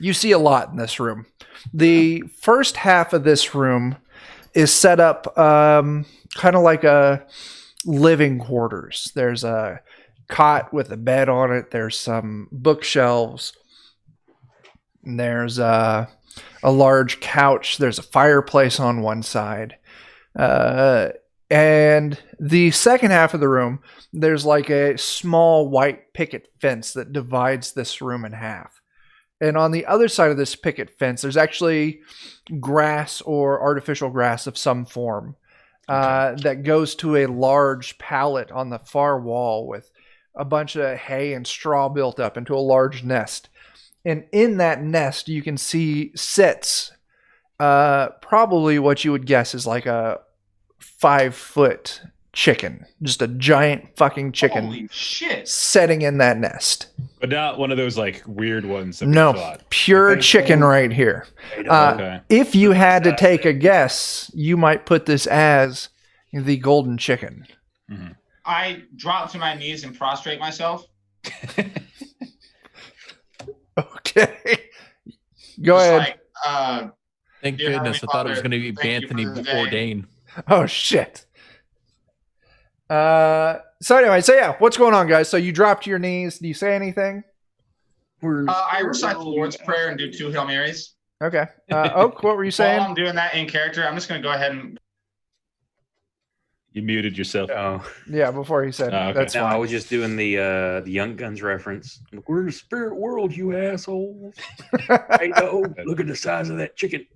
A: You see a lot in this room. The first half of this room is set up kind of like a living quarters. There's a cot with a bed on it. There's some bookshelves. And there's a large couch. There's a fireplace on one side. And the second half of the room, there's like a small white picket fence that divides this room in half. And on the other side of this picket fence, there's actually grass or artificial grass of some form that goes to a large pallet on the far wall with a bunch of hay and straw built up into a large nest. And in that nest, you can see sits probably what you would guess is like a 5-foot chicken, just a giant fucking chicken.
C: Holy shit.
A: Setting in that nest.
E: But not one of those like weird ones that we
A: No,
E: thought.
A: pure chicken right here.
E: Okay.
A: If you had to take a guess, you might put this as the golden chicken.
E: Mhm.
C: I drop to my knees and prostrate myself.
A: Okay. Go
C: Just
A: ahead.
C: like,
F: Thank
C: Dear
F: goodness.
C: Heavenly
F: I thought it was
C: Father,
F: going to be
C: thank you
F: Anthony
C: for the day.
F: Bourdain.
A: Oh, shit. So anyway, yeah, what's going on, guys? So you drop to your knees. Do you say anything?
C: I recite the Lord's Prayer and do 2 Hail Marys.
A: Okay. Oak, what were you
C: While
A: saying?
C: I'm doing that in character, I'm just going to go ahead and...
E: You muted yourself.
D: Oh,
A: Yeah, before he said
E: Oh, okay.
A: that's
D: no, I
A: fine.
D: was just doing the Young Guns reference. We're in the spirit world, you assholes. Hey, no, look at the size of that chicken.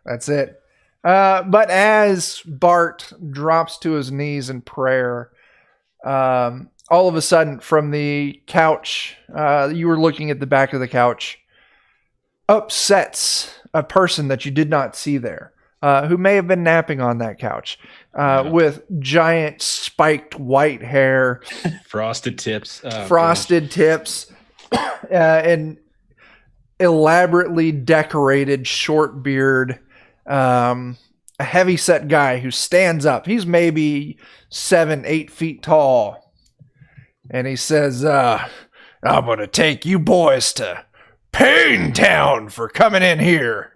A: That's it. But as Bart drops to his knees in prayer, all of a sudden, from the couch, you were looking at the back of the couch, upsets a person that you did not see there, who may have been napping on that couch, with giant spiked white hair,
E: Frosted tips. Oh,
A: frosted tips, and elaborately decorated short beard. A heavy-set guy who stands up. He's maybe 7-8 feet tall. And he says, I'm going to take you boys to Pain Town for coming in here.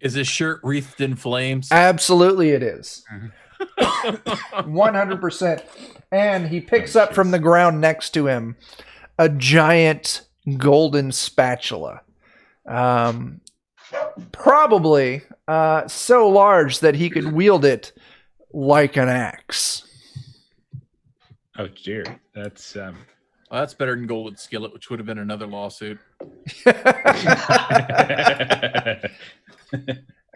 F: Is his shirt wreathed in flames?
A: Absolutely it is. 100%. And he picks up from the ground next to him a giant golden spatula. Probably so large that he could wield it like an axe.
E: Oh dear, that's
F: Well, that's better than Golden Skillet, which would have been another lawsuit.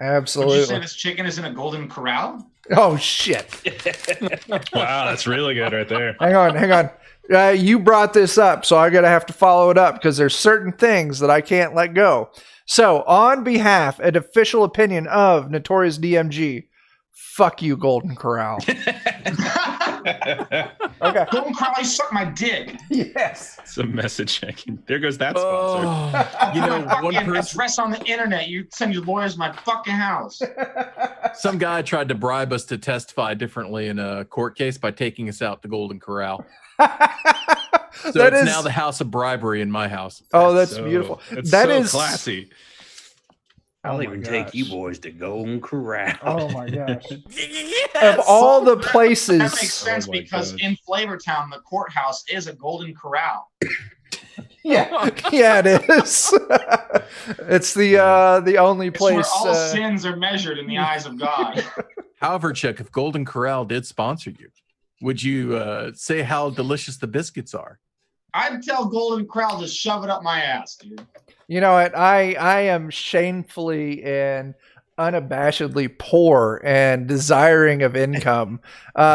A: Absolutely.
C: Would you say this chicken is in a golden corral?
A: Oh shit!
E: wow, that's really good right there.
A: Hang on. You brought this up, so I gotta have to follow it up because there's certain things that I can't let go. So, on behalf and official opinion of Notorious DMG, fuck you, Golden Corral. Okay.
C: Golden corral, you suck my dick.
A: Yes.
E: Some message checking. There goes that sponsor.
F: Oh, you know, one person,
C: address on the internet. You send your lawyers to my fucking house.
F: some guy tried to bribe us to testify differently in a court case by taking us out to Golden Corral. So
A: That
F: it's
A: is-
F: now the house of bribery in my house.
A: Oh, that's
E: So-
A: beautiful.
E: That's
A: That
E: so
A: is
E: classy.
D: I'll
A: Oh my
D: even take you
A: gosh.
D: boys to Golden Corral.
A: Oh my gosh.
F: Yes!
A: Of all the
C: That
A: places.
C: makes sense
E: Oh my
C: because
E: God.
C: in Flavortown, the courthouse is a golden corral.
A: Yeah, it is. It's the only
C: It's where
A: place.
C: all sins are measured in the eyes of God.
F: However, Chuck, if Golden Corral did sponsor you, would you say how delicious the biscuits are?
C: I'd tell Golden Corral to shove it up my ass, dude.
A: You know what? I am shamefully and unabashedly poor and desiring of income.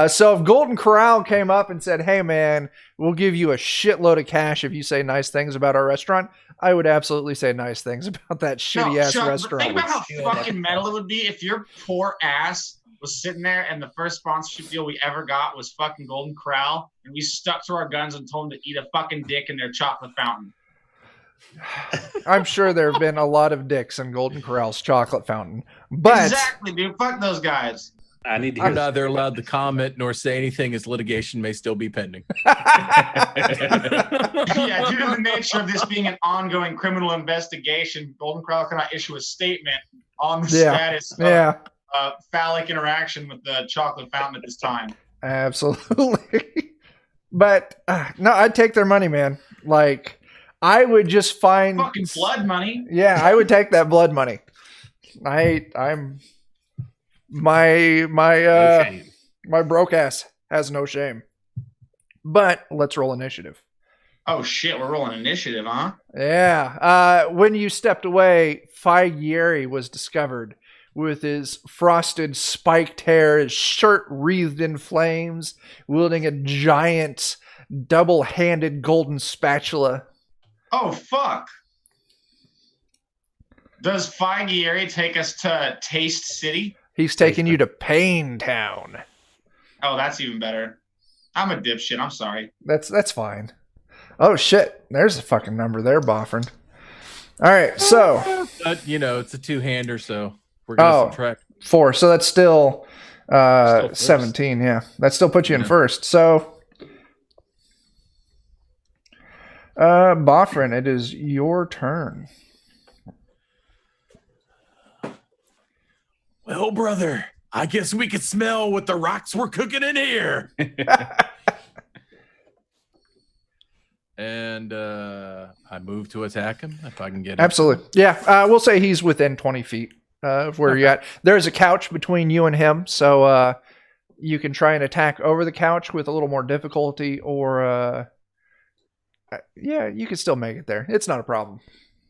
A: So if Golden Corral came up and said, "Hey man, we'll give you a shitload of cash if you say nice things about our restaurant," I would absolutely say nice things about that shitty ass
C: Chuck, but
A: restaurant.
C: think about how fucking metal it would be if your poor ass was sitting there and the first sponsorship deal we ever got was fucking Golden Corral, and we stuck to our guns and told them to eat a fucking dick in their chocolate fountain.
A: I'm sure there have been a lot of dicks in Golden Corral's chocolate fountain, but
C: Exactly, dude. Fuck those guys.
D: I need to
F: I'm
D: hear
F: neither allowed to comment nor say anything as litigation may still be pending.
C: Yeah, due to the nature of this being an ongoing criminal investigation, Golden Corral cannot issue a statement on the status of
A: yeah,
C: phallic interaction with the chocolate fountain at this time.
A: absolutely. But no, I'd take their money, man. Like, I would just find
C: Fucking blood money.
A: Yeah, I would take that blood money. I'm my
D: no shame.
A: my broke ass has no shame. But let's roll initiative.
C: Oh shit, we're rolling initiative, huh?
A: Yeah. When you stepped away, Figieri was discovered with his frosted, spiked hair, his shirt wreathed in flames, wielding a giant, double-handed golden spatula.
C: Oh fuck. Does Figieri take us to Taste City?
A: He's taking you to Pain Town.
C: Oh, that's even better. I'm a dipshit. I'm sorry.
A: That's fine. Oh shit! There's a fucking number there, Boffrin. All right, so
F: But, you know, it's a two-hander, so we're going to
A: Oh.
F: subtract.
A: 4. So that's still
E: first.
A: 17. Yeah, that still puts you in
F: Yeah.
A: first. So, Boffrin, it is your turn.
F: Well, brother, I guess we could smell what the rocks were cooking in here. And I move to attack him if I can get him.
A: Absolutely. Yeah, we'll say he's within 20 feet of where you're at. There's a couch between you and him, so you can try and attack over the couch with a little more difficulty, or yeah, you can still make it there. It's not a problem.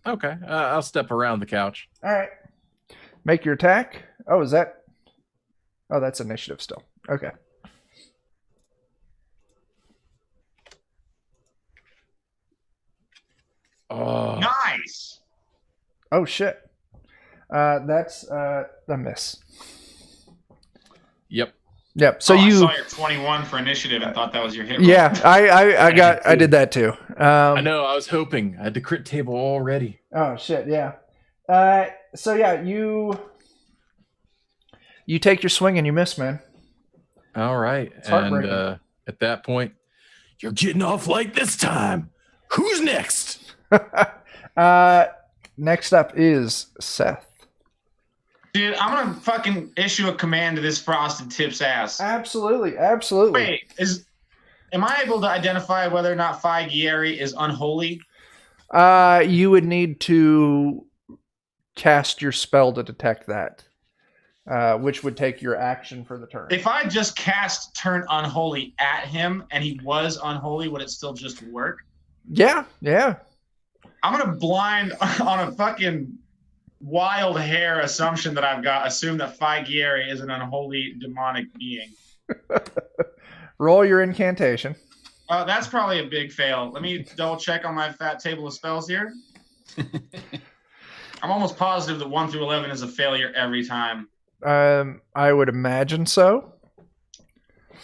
F: Okay, I'll step around the couch.
A: All right. Make your attack. Oh, is that? Oh, that's initiative still. Okay.
B: Oh,
C: Nice.
A: Oh shit. That's a miss.
B: yep.
A: Yep. So
C: I
A: you.
C: saw your 21 for initiative and thought that was your hit roll.
A: Yeah, I did that too.
B: I know. I was hoping. I had the crit table already.
A: Oh shit. Yeah. So yeah, you take your swing and you miss, man.
B: All right.
A: It's
B: And
A: heartbreaking.
B: at that point,
F: You're getting off light this time. Who's next?
A: Next up is Seth.
C: Dude, I'm gonna fucking issue a command to this frosted tip's ass.
A: Absolutely.
C: Wait, am I able to identify whether or not Figieri is unholy?
A: You would need to cast your spell to detect that, which would take your action for the turn.
C: If I just cast turn unholy at him and he was unholy, would it still just work?
A: Yeah.
C: I'm gonna blind on a fucking wild hair assumption that I've got. Assume that Figieri is an unholy demonic being.
A: Roll your incantation.
C: That's probably a big fail. Let me double check on my fat table of spells here. I'm almost positive that 1 through 11 is a failure every time.
A: I would imagine so.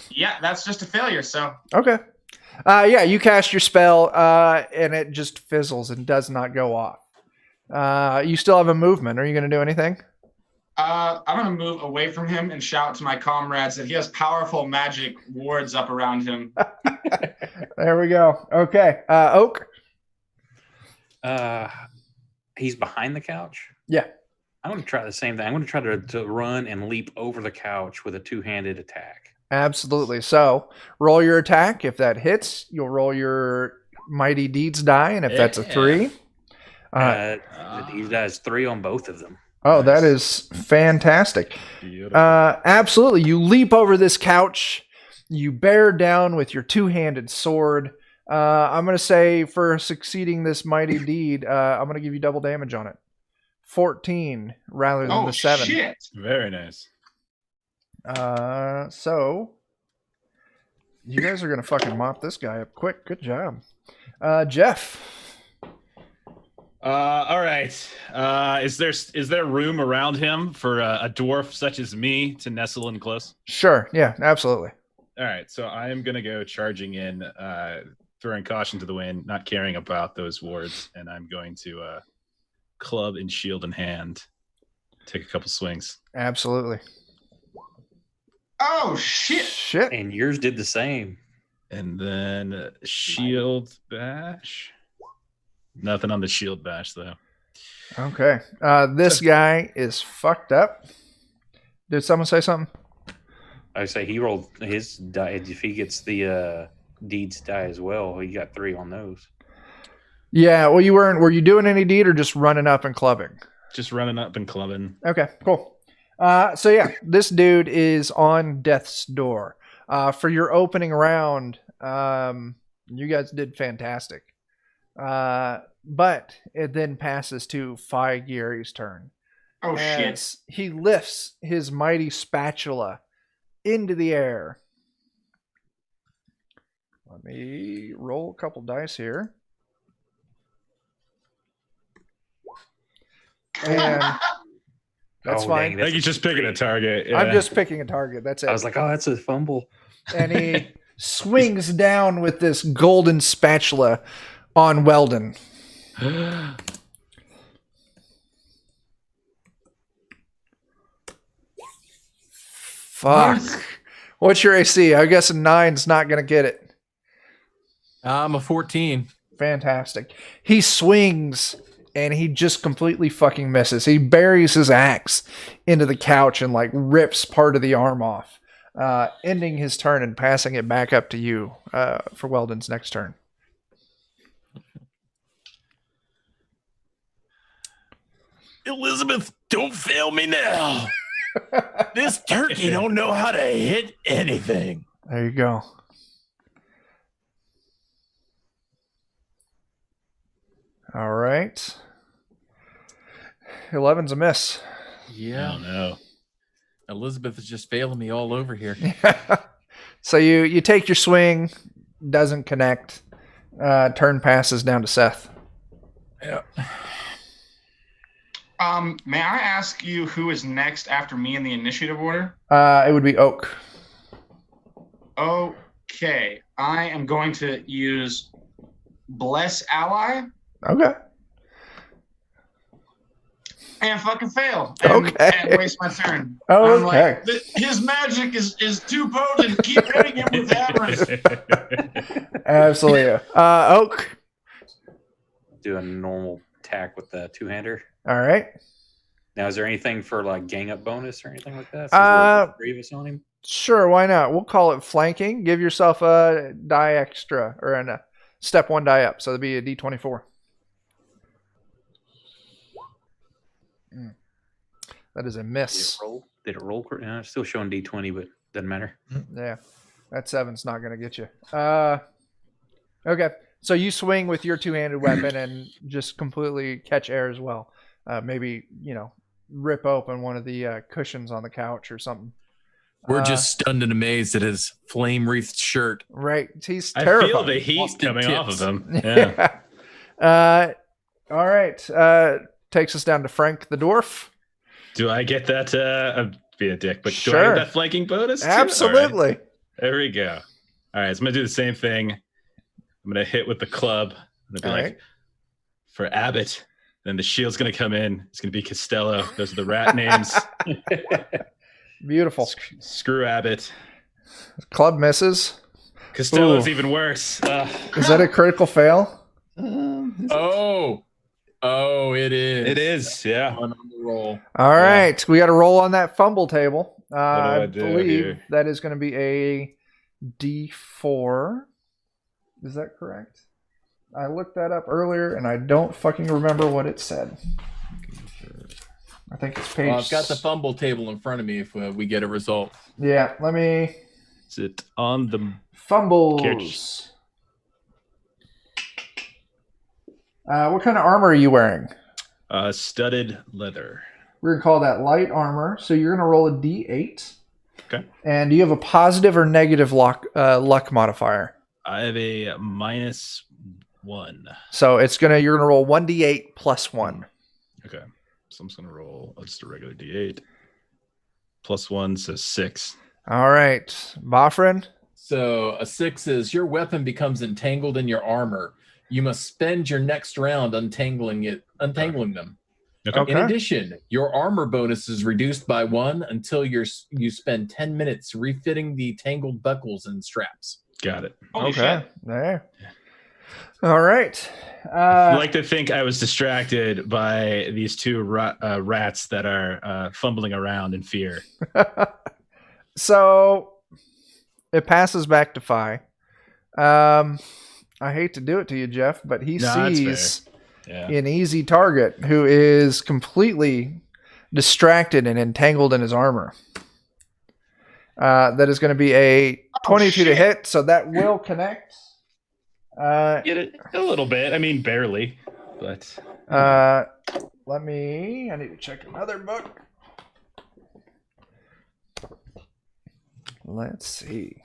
C: Yeah, that's just a failure. So
A: Okay. Yeah, you cast your spell, and it just fizzles and does not go off. You still have a movement. Are you going to do anything?
C: I'm going to move away from him and shout to my comrades that he has powerful magic wards up around him.
A: There we go. Okay. Oak?
D: He's behind the couch.
A: Yeah.
D: I'm going to try the same thing. I'm going to try to run and leap over the couch with a two-handed attack.
A: Absolutely. So roll your attack. If that hits, you'll roll your Mighty Deeds die, and if that's a 3...
D: The deed dies 3 on both of them.
A: Oh, that is fantastic.
E: Beautiful.
A: Absolutely. You leap over this couch. You bear down with your two-handed sword. I'm going to say for succeeding this mighty deed, I'm going to give you double damage on it. 14 rather than the 7.
C: Shit.
E: Very nice.
A: So you guys are going to fucking mop this guy up quick. Good job. Jeff.
E: All right. Is there room around him for a dwarf such as me to nestle in close?
A: Sure. Yeah, absolutely.
E: All right. So I am gonna go charging in, throwing caution to the wind, not caring about those wards, and I'm going to club and shield in hand, take a couple swings.
A: Absolutely.
C: Oh, shit.
A: Shit.
D: And yours did the same.
E: And then shield bash. Nothing on the shield bash though.
A: Okay. This guy is fucked up. Did someone say something?
D: I say he rolled his die. If he gets the deeds die as well, he got 3 on those.
A: Yeah. Well, you weren't. Were you doing any deed or just running up and clubbing?
E: Just running up and clubbing.
A: Okay. Cool. So yeah, this dude is on death's door. For your opening round, you guys did fantastic. But it then passes to Figieri's turn.
C: Oh, shit.
A: As he lifts his mighty spatula into the air. Let me roll a couple dice here. And that's fine.
E: I think he's just picking a target. Yeah.
A: I'm just picking a target. That's it.
D: I was like, oh, that's a fumble.
A: And he swings down with this golden spatula on Weldon. Fuck. What's your AC? I guess a 9's not going to get it.
F: I'm a 14.
A: Fantastic. He swings and he just completely fucking misses. He buries his axe into the couch and like rips part of the arm off, ending his turn and passing it back up to you for Weldon's next turn.
F: Elizabeth, don't fail me now. This turkey don't know how to hit anything.
A: There you go. All right. 11's a miss.
B: Yeah.
E: Oh, no.
B: Elizabeth is just failing me all over here.
A: So you take your swing, doesn't connect. Turn passes down to Seth.
B: Yeah.
C: May I ask you who is next after me in the initiative order?
A: It would be Oak.
C: Okay, I am going to use Bless Ally
A: Okay.
C: and fucking fail and waste my turn.
A: Okay.
C: I'm like, his magic is too potent. Keep hitting him with hammers.
A: Absolutely. Oak.
D: Do a normal attack with the two-hander.
A: All right.
D: Now, is there anything for like gang up bonus or anything like that? Since we're Grievous on him.
A: Sure, why not? We'll call it flanking. Give yourself a die extra, or a step 1 die up. So it'll be a D24. That is a miss.
D: Did it roll? It's still showing D20, but doesn't matter.
A: Yeah, that 7's not going to get you. Okay, so you swing with your two-handed weapon and just completely catch air as well. Maybe, rip open one of the cushions on the couch or something.
F: We're just stunned and amazed at his flame-wreathed shirt.
A: Right, he's
E: I
A: terrified.
E: feel the heat
F: Austin
E: coming off
F: tips.
E: of him. Yeah.
A: All right, takes us down to Frank the Dwarf.
E: Do I get that? Be a dick, but do I
A: Sure.
E: get that flanking bonus? Too?
A: Absolutely.
E: All right. There we go. All right, so I'm gonna do the same thing. I'm gonna hit with the club. I'm gonna be
A: All
E: like,
A: right.
E: for Abbott. Then the shield's gonna come in. It's gonna be Costello. Those are the rat names.
A: Beautiful.
E: Screw Abbott.
A: Club misses.
E: Costello's
A: Ooh.
E: even worse.
A: Is that a critical fail?
F: Oh, it is.
E: It is, yeah.
F: On the roll.
A: All right, we got to roll on that fumble table. I
E: do
A: believe
E: here?
A: that is going to be a D4. Is that correct? I looked that up earlier, and I don't fucking remember what it said. I think it's page.
F: Well, I've got the fumble table in front of me if we get a result.
A: Yeah, let me.
E: Is it on the
A: Fumbles. What kind of armor are you wearing?
E: studded leather?
A: We're going to call that light armor. So you're going to roll a D8.
E: Okay.
A: And do you have a positive or negative luck modifier?
E: I have a -1.
A: So you're gonna roll 1d8 plus 1.
E: Okay. So I'm just gonna roll just a regular D8. +1, so 6.
A: All right, Bafrin.
F: So a 6 is your weapon becomes entangled in your armor. You must spend your next round untangling them.
E: Okay.
F: In addition, your armor bonus is reduced by 1 until you spend 10 minutes refitting the tangled buckles and straps.
E: Got it.
C: Holy
A: Okay.
C: shit.
A: There. All right.
E: I like to think I was distracted by these two rats that are fumbling around in fear.
A: So it passes back to Phi. I hate to do it to you, Jeff, but he
E: No,
A: sees
E: Yeah.
A: an easy target who is completely distracted and entangled in his armor. That is going to be a 22 to
C: shit.
A: hit, so that will connect.
E: Get it a little bit. I mean, barely, but
A: I need to check another book. Let's see.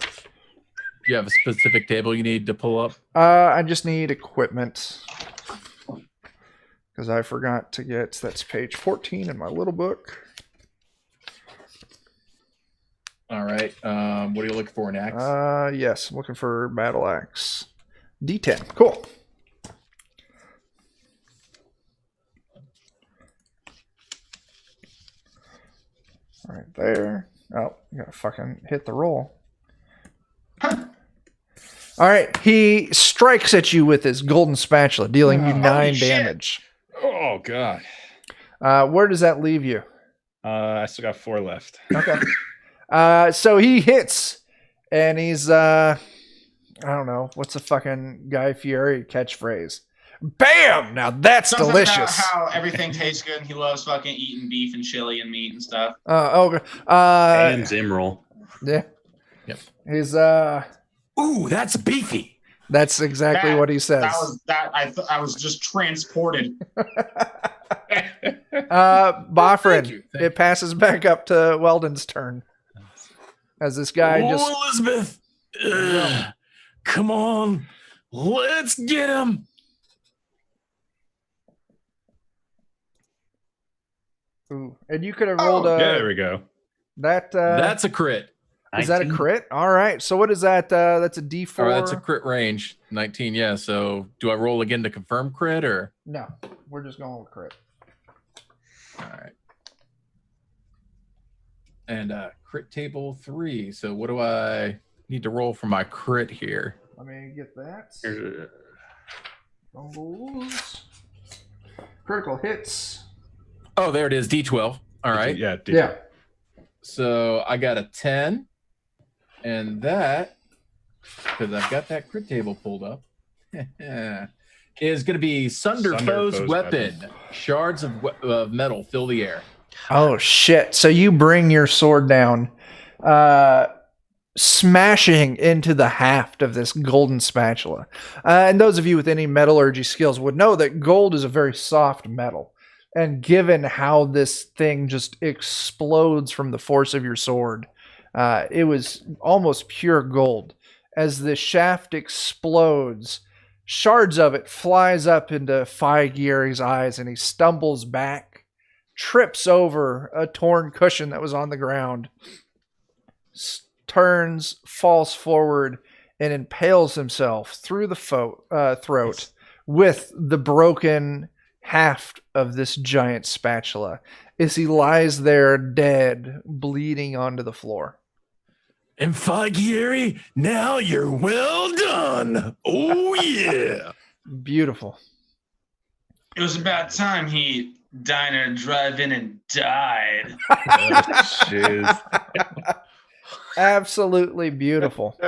F: Do you have a specific table you need to pull up?
A: I just need equipment because I forgot to get. That's page 14 in my little book.
F: All right. What are you looking for, an axe?
A: Yes, I'm looking for battle axe. D10. Cool. All right, there. Oh, you gotta fucking hit the roll. All right, he strikes at you with his golden spatula, dealing you 9
C: shit.
A: damage.
E: oh god,
A: Where does that leave you?
E: I still got 4 left.
A: Okay. So he hits, and he's I don't know, what's a fucking Guy Fieri catchphrase? Bam! Now that's
C: Something
A: delicious.
C: about how everything tastes good and he loves fucking eating beef and chili and meat and stuff.
A: And
D: Zimroll.
A: yeah.
F: Yep.
A: He's
F: Ooh, that's beefy.
A: that's exactly what he says.
C: I was just transported.
A: Bafrin,
F: Thank you.
A: it passes back up to Weldon's turn. As this guy just
F: Elizabeth. Come on. Let's get him.
A: Ooh. And you could have rolled
E: Yeah, there we go.
A: that.
F: That's a crit.
A: Is that a
D: 19.
A: crit? All right. So what is that? That's a D4.
B: Or that's a crit range, 19. Yeah. So do I roll again to confirm crit or?
A: No, we're just going with crit.
B: All right. And crit table 3. So what do I need to roll for my crit here?
A: Let me get that.
D: Here's
A: Rolls. Critical hits.
B: Oh, there it is. D12. All right.
E: Yeah.
A: Yeah.
B: So I got a 10. And that, because I've got that crit table pulled up, is going to be Sunder Foe's weapon. Shards of metal fill the air.
A: Oh shit! So you bring your sword down, smashing into the haft of this golden spatula. And those of you with any metallurgy skills would know that gold is a very soft metal. And given how this thing just explodes from the force of your sword, it was almost pure gold. As the shaft explodes, shards of it flies up into Faigieri's eyes, and he stumbles back, trips over a torn cushion that was on the ground, turns, falls forward, and impales himself through the throat with the broken haft of this giant spatula as he lies there dead, bleeding onto the floor.
F: And Faghieri, now you're well done. Oh, yeah.
A: Beautiful.
G: It was about time he diner drive in and died.
A: Absolutely beautiful.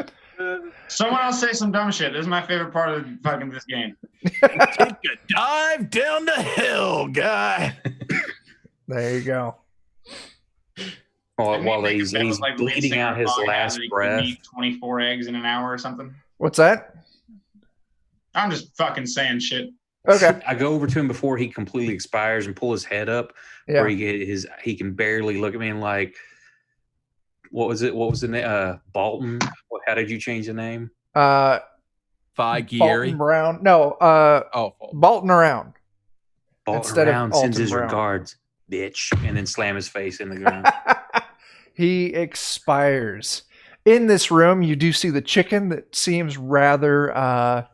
G: Someone else say some dumb shit. This is my favorite part of fucking this game.
F: Take a dive down to hell, guy.
A: There you go.
D: While he's bleeding out his last breath.
G: Eat 24 eggs in an hour or something.
A: What's that?
G: I'm just fucking saying shit.
A: Okay.
D: I go over to him before he completely expires and pull his head up
A: Yeah.
D: where he can barely look at me and like, what was it? What was the name? Bolton. How did you change the name?
B: Faghieri.
A: Bolton Brown. No, Bolton Around.
D: Bolton
A: Instead of
D: around sends
A: Alton
D: his
A: Brown.
D: regards, bitch, and then slam his face in the ground.
A: He expires. In this room, you do see the chicken that seems rather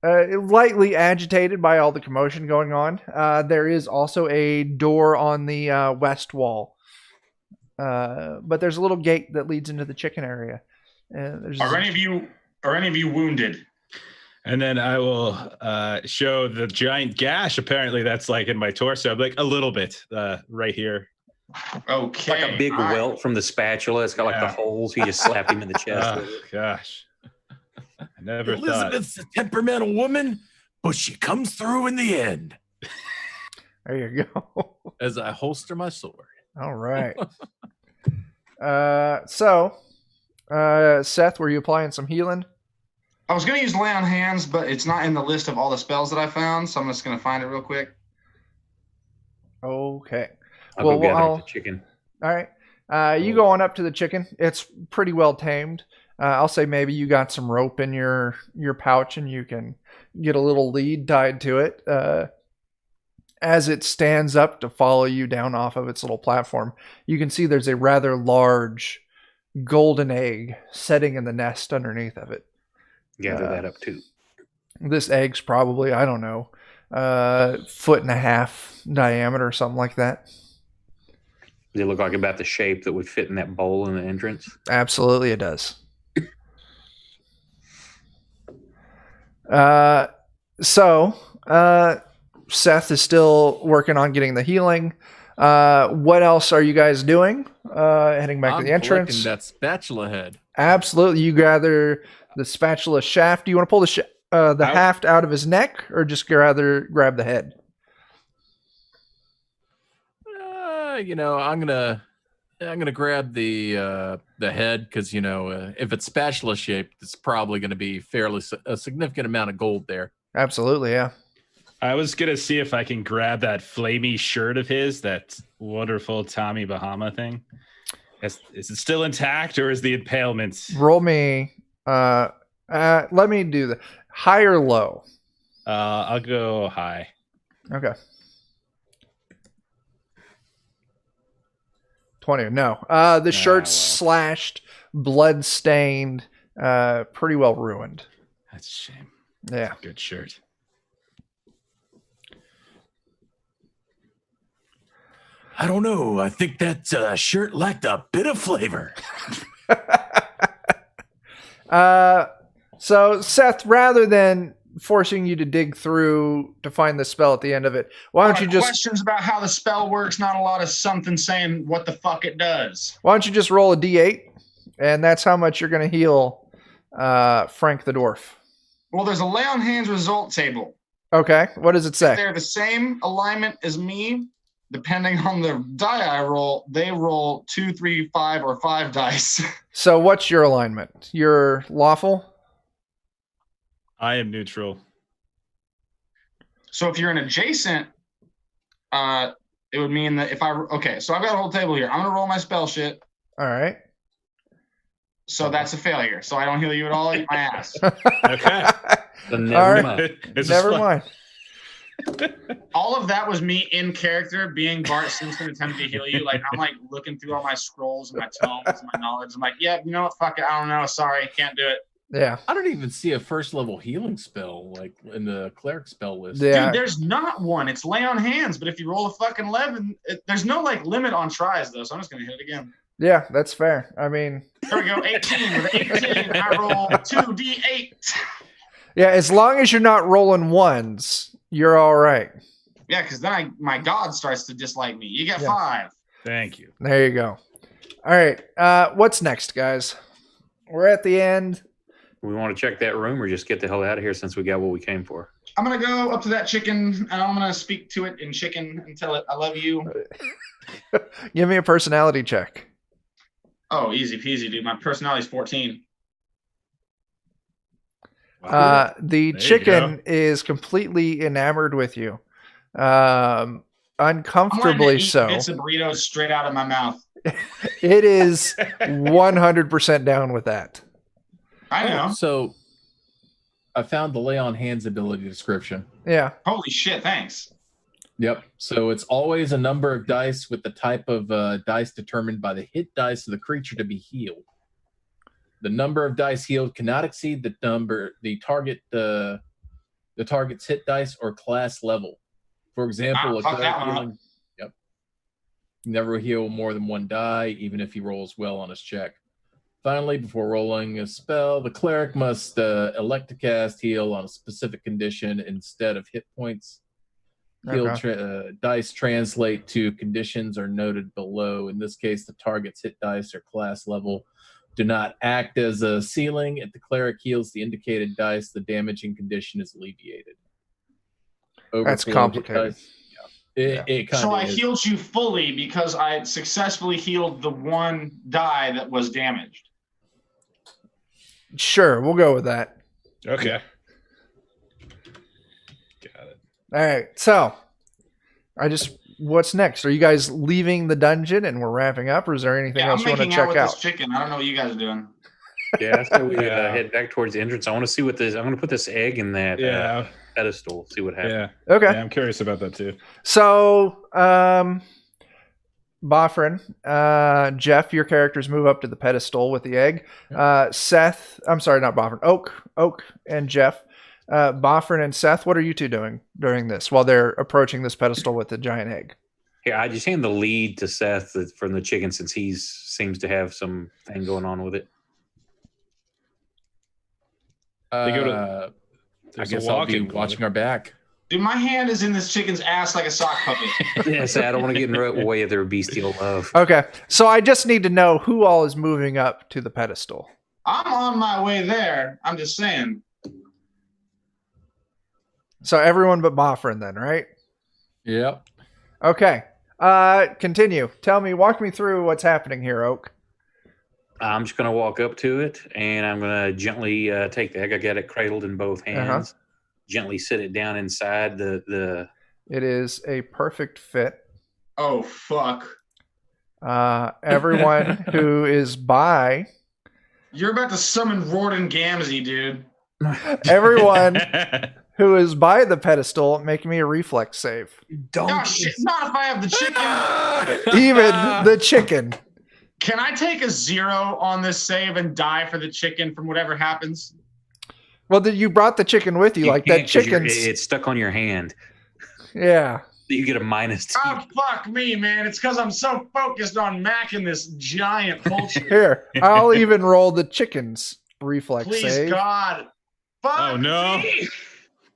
A: lightly agitated by all the commotion going on. There is also a door on the west wall. But there's a little gate that leads into the chicken area.
G: Are any of you wounded?
E: And then I will show the giant gash. Apparently, that's like in my torso, like a little bit right here.
G: Okay.
D: It's like a big welt from the spatula. It's got like the holes. He just slapped him in the chest.
E: Oh, gosh. I never
F: Elizabeth's a temperamental woman, but she comes through in the end.
A: There you go.
B: As I holster my sword.
A: All right. Seth, were you applying some healing?
C: I was going to use lay on hands, but it's not in the list of all the spells that I found, so I'm just going to find it real quick.
A: Okay.
D: I'll go gather the chicken.
A: All right. You go on up to the chicken. It's pretty well tamed. I'll say maybe you got some rope in your pouch and you can get a little lead tied to it. As it stands up to follow you down off of its little platform, you can see there's a rather large golden egg setting in the nest underneath of it.
D: Gather that up too.
A: This egg's probably, I don't know, 1.5 foot diameter or something like that.
D: Does it look like about the shape that would fit in that bowl in the entrance?
A: Absolutely, it does. Seth is still working on getting the healing. What else are you guys doing? Heading back to the entrance.
B: That spatula head.
A: Absolutely. You gather the spatula shaft. Do you want to pull the haft out of his neck, or just rather grab the head?
B: I'm gonna grab the head because if it's spatula shaped, it's probably going to be a significant amount of gold there.
A: Absolutely, yeah.
E: I was gonna see if I can grab that flamey shirt of his, that wonderful Tommy Bahama thing. Is it still intact, or is the impalement?
A: Roll me. Let me do the high or low.
E: I'll go high.
A: Okay. 20. No. The shirt's
E: well.
A: slashed, blood stained, pretty well ruined.
E: That's a shame.
A: Yeah.
E: Good shirt.
F: I don't know. I think that shirt lacked a bit of flavor.
A: So Seth, rather than forcing you to dig through to find the spell at the end of it, why don't you just
C: questions about how the spell works? Not a lot of something saying what the fuck it does.
A: why don't you just roll a d8, and that's how much you're going to heal Frank the dwarf.
C: Well, there's a lay on hands result table.
A: Okay, what does it
C: If
A: say?
C: they're the same alignment as me, depending on the die I roll, they roll 2, 3, 5, or 5 dice.
A: So what's your alignment? You're lawful?
E: I am neutral.
C: So if you're an adjacent, it would mean that if okay, so I've got a whole table here. I'm going to roll my spell shit.
A: All right.
C: So that's a failure. So I don't heal you at all. Eat my ass.
E: Okay.
D: Then
A: All
D: never
A: right.
D: mind.
E: It's
A: Never
E: just
A: mind.
C: All of that was me in character being Bart Simpson attempting to heal you. Like, I'm like looking through all my scrolls and my tomes and my knowledge. I'm like, yeah, you know what? Fuck it. I don't know. Sorry. Can't do it.
A: Yeah.
B: I don't even see a first level healing spell like in the cleric spell list.
A: Yeah.
C: Dude, there's not one. It's lay on hands. But if you roll a fucking 11, there's no like limit on tries though. So I'm just going to hit it again.
A: Yeah, that's fair. I mean,
C: There we go. 18. With 18, I roll 2d8.
A: yeah, as long as you're not rolling ones, you're all right.
C: Yeah, because then my god starts to dislike me. You get
A: Yeah.
C: 5.
E: Thank you.
A: There you go. All right. What's next, guys? We're at the end.
D: We want to check that room or just get the hell out of here since we got what we came for.
C: I'm going to go up to that chicken and I'm going to speak to it in chicken and tell it I love you.
A: Give me a personality check.
C: Oh, easy peasy, dude. My personality's 14.
A: The
E: There you
A: chicken is completely enamored with you.
C: I'm
A: Uncomfortably
C: wanting to eat
A: so.
C: bits of burritos straight out of my mouth.
A: It is 100% down with that.
C: I know.
B: So I found the lay on hands ability description.
A: Yeah.
C: Holy shit, thanks.
B: Yep. So it's always a number of dice with the type of dice determined by the hit dice of the creature to be healed. The number of dice healed cannot exceed the target's hit dice or class level. For example,
C: fuck that one up.
B: healing, never heal more than 1 die, even if he rolls well on his check. Finally, before rolling a spell, the cleric must elect to cast heal on a specific condition instead of hit points. Healed dice translate to conditions are noted below. In this case, the target's hit dice or class level do not act as a ceiling. If the cleric heals the indicated dice, the damaging condition is alleviated.
A: That's
B: Overflow hit
A: complicated.
B: dice, it kind
C: So
B: of
C: I
B: is.
C: healed you fully because I successfully healed the 1 die that was damaged.
A: Sure, we'll go with that.
E: Okay. Got it.
A: All right. So, what's next? Are you guys leaving the dungeon and we're wrapping up, or is there anything
C: Yeah,
A: else
C: I'm
A: you want to
C: making out
A: check
C: with
A: out?
C: this chicken. I don't know what you guys are doing.
D: Yeah, that's why we
E: Yeah.
D: head back towards the entrance. I want to see what this. I'm going to put this egg in that
E: Yeah.
A: pedestal.
D: See what happens.
E: Yeah.
A: Okay.
E: Yeah, I'm curious about that too.
A: So, Bofrin, Jeff, your characters move up to the pedestal with the egg. Seth, I'm sorry, not Bofrin. Oak, and Jeff. Bofrin and Seth, what are you two doing during this while they're approaching this pedestal with the giant egg?
D: Here, I just hand the lead to Seth from the chicken since he seems to have some thing going on with it.
E: They go to-
B: I
E: There's
B: guess
E: a
B: I'll be
E: walk-in
B: watching our back.
C: Dude, my hand is in this chicken's ass like a sock puppet.
D: Yes, I don't want to get in the way of their bestial love.
A: Okay, so I just need to know who all is moving up to the pedestal.
C: I'm on my way there. I'm just saying.
A: So everyone but Bofrin then, right?
B: Yep.
A: Okay. Continue. Walk me through what's happening here, Oak.
D: I'm just going to walk up to it, and I'm going to gently take the egg. I got it cradled in both hands. Gently sit it down inside the.
A: It is a perfect fit.
C: Oh, fuck.
A: Everyone who is by,
C: You're about to summon Rorden Gamzee, dude.
A: everyone who is by the pedestal, make me a reflex save.
C: Oh shit! Not if I have the chicken.
A: Even the chicken.
C: Can I take a 0 on this save and die for the chicken from whatever happens?
A: Well, you brought the chicken with you. Like that
D: can't 'cause
A: chicken's.
D: it's stuck on your hand.
A: Yeah.
D: You get a -2.
C: Oh fuck me, man! It's because I'm so focused on macking this giant poultry.
A: Here, I'll even roll the chicken's reflex
C: Please,
A: save.
C: God. Fuck
E: Oh, no.
C: me.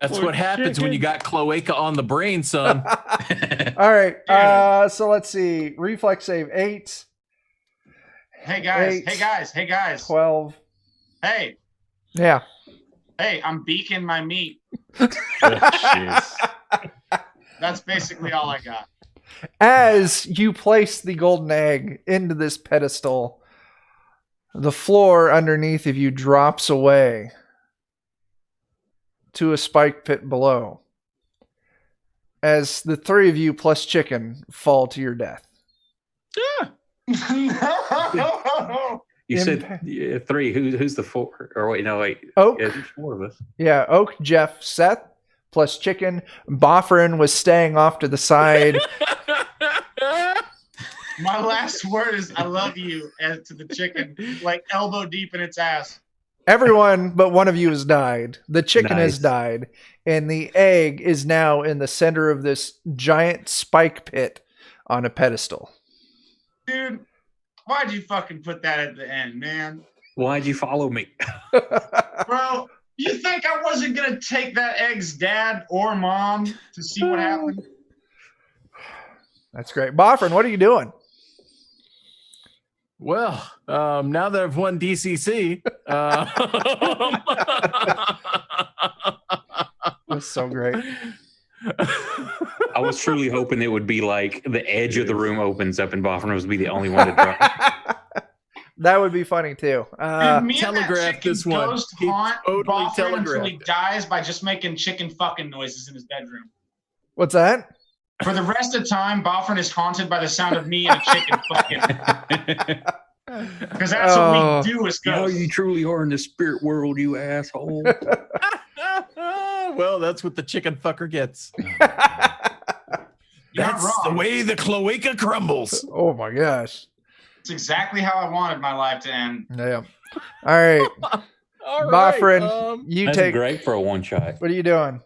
F: That's what happens when you got cloaca on the brain, son.
A: All right. So let's see. Reflex save 8.
C: Hey guys!
A: 8,
C: Hey guys! Hey guys!
A: 12.
C: Hey!
A: Yeah.
C: Hey! I'm beaking my meat.
E: Oh, jeez.
C: That's basically all I got.
A: As you place the golden egg into this pedestal, the floor underneath of you drops away to a spike pit below. As the three of you plus chicken fall to your death.
C: No!
D: You said 3. Who's the 4? Or wait, no, wait.
A: Oak.
D: Yeah, there's 4 of us.
A: Yeah, Oak, Jeff, Seth, plus chicken. Bofferin was staying off to the side.
C: My last word is I love you and to the chicken, like elbow deep in its ass.
A: Everyone but one of you has died. The chicken has
D: Nice.
A: died. And the egg is now in the center of this giant spike pit on a pedestal.
C: Dude, why'd you fucking put that at the end, man?
D: Why'd you follow me?
C: Bro, you think I wasn't gonna take that egg's dad or mom to see what happened?
A: That's great. Bofferin, what are you doing?
F: Well, now that I've won DCC,
A: That's so great.
D: I was truly hoping it would be like the edge of the room opens up and Bofferin was be the only one to drop.
A: That would be funny too.
C: Dude, me and
F: telegraph
C: that chicken
F: this one.
C: ghost
F: He
C: haunt
F: totally
C: Bofferin until he
F: telegraphed it.
C: dies by just making chicken fucking noises in his bedroom.
A: What's that?
C: For the rest of the time, Bofferin is haunted by the sound of me and a chicken fucking. Because that's what we do as
D: You know
C: ghosts.
D: you truly are in the spirit world, you asshole.
F: well, that's what the chicken fucker gets.
C: You're not
F: That's the
C: wrong.
F: way the cloaca crumbles.
A: Oh my gosh.
C: It's exactly how I wanted my life to end.
A: Yeah. All right.
F: All right.
A: Bofferin, you
D: That's
A: take.
D: great for a one shot.
A: What are you doing?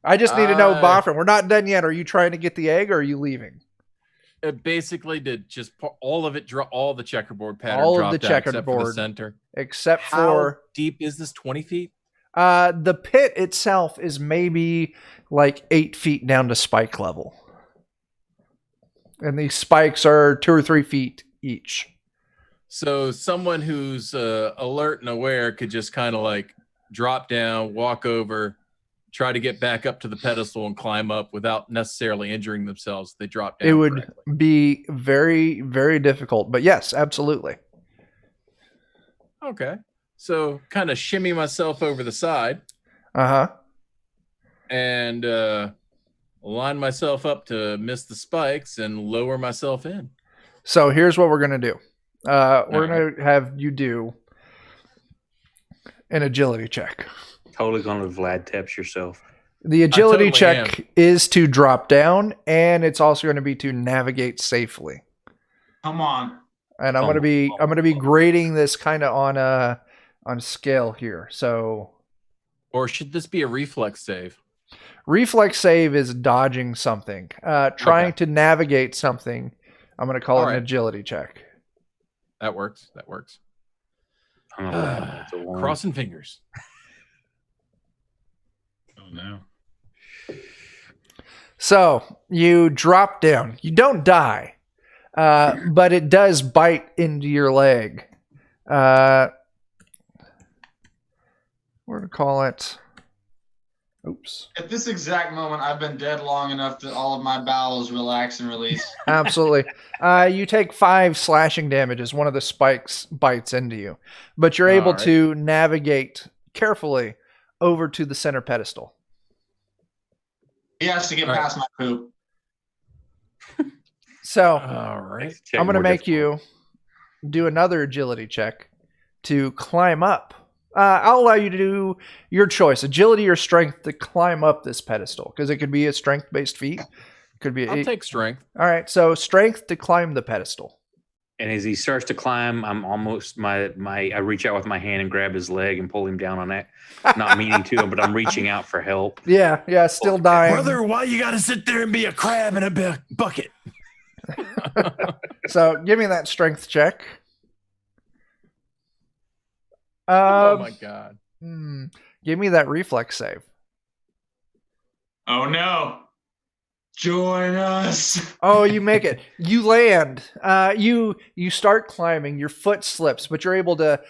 A: I just need to know,
F: Uh,
A: Bofferin. We're not done yet. Are you trying to get the egg or are you leaving?
F: It basically did just all of it, all the checkerboard pattern
A: All of
F: dropped
A: the
F: out except for the
A: checkerboard.
F: center.
A: Except
F: How
A: for
F: deep is this? 20 feet?
A: the pit itself is maybe like 8 feet down to spike level. And these spikes are 2 or 3 feet each.
F: So someone who's alert and aware could just kind of like drop down, walk over, try to get back up to the pedestal and climb up without necessarily injuring themselves. They drop down.
A: It would
F: correctly.
A: be very, very difficult. But yes, absolutely.
F: Okay. So kind of shimmy myself over the side
A: Uh-huh.
F: and line myself up to miss the spikes and lower myself in.
A: So here's what we're going to do. We're
F: All
A: going to have you do an agility check.
D: Totally gonna Vlad Tepes yourself.
A: The agility
F: totally
A: check is to drop down, and it's also going to be to navigate safely.
C: Come on.
A: And I'm going to be grading this kind of on scale here. So
F: Or should this be a reflex save?
A: reflex save is dodging something. Trying
F: Okay.
A: to navigate something. I'm going to call
F: All
A: it an
F: right.
A: agility check.
F: That works. That works.
D: I'm allowed. It's a one.
F: Crossing fingers.
E: Oh no.
A: So you drop down. You don't die, but it does bite into your leg. We're gonna call it. Oops.
C: At this exact moment, I've been dead long enough that all of my bowels relax and release.
A: Absolutely. You take 5 slashing damage as one of the spikes bites into you, but you're able
F: All right.
A: to navigate carefully over to the center pedestal.
C: He has to get
F: All right.
C: past my poop.
A: So
F: All right.
D: Check
A: I'm going to
D: more
A: make
D: difficult.
A: you do another agility check to climb up I'll allow you to do your choice, agility or strength, to climb up this pedestal, because it could be a strength-based feat. Could be.
F: I'll take strength.
A: All right, so strength to climb the pedestal.
D: And as he starts to climb, I'm almost I reach out with my hand and grab his leg and pull him down on that. Not meaning to him, but I'm reaching out for help.
A: Yeah, still dying.
F: Brother, why you gotta sit there and be a crab in a bucket?
A: So give me that strength check.
F: Oh my god.
A: Give me that reflex save.
G: Oh no. Join us.
A: Oh, you make it. You land. You start climbing. Your foot slips, but you're able to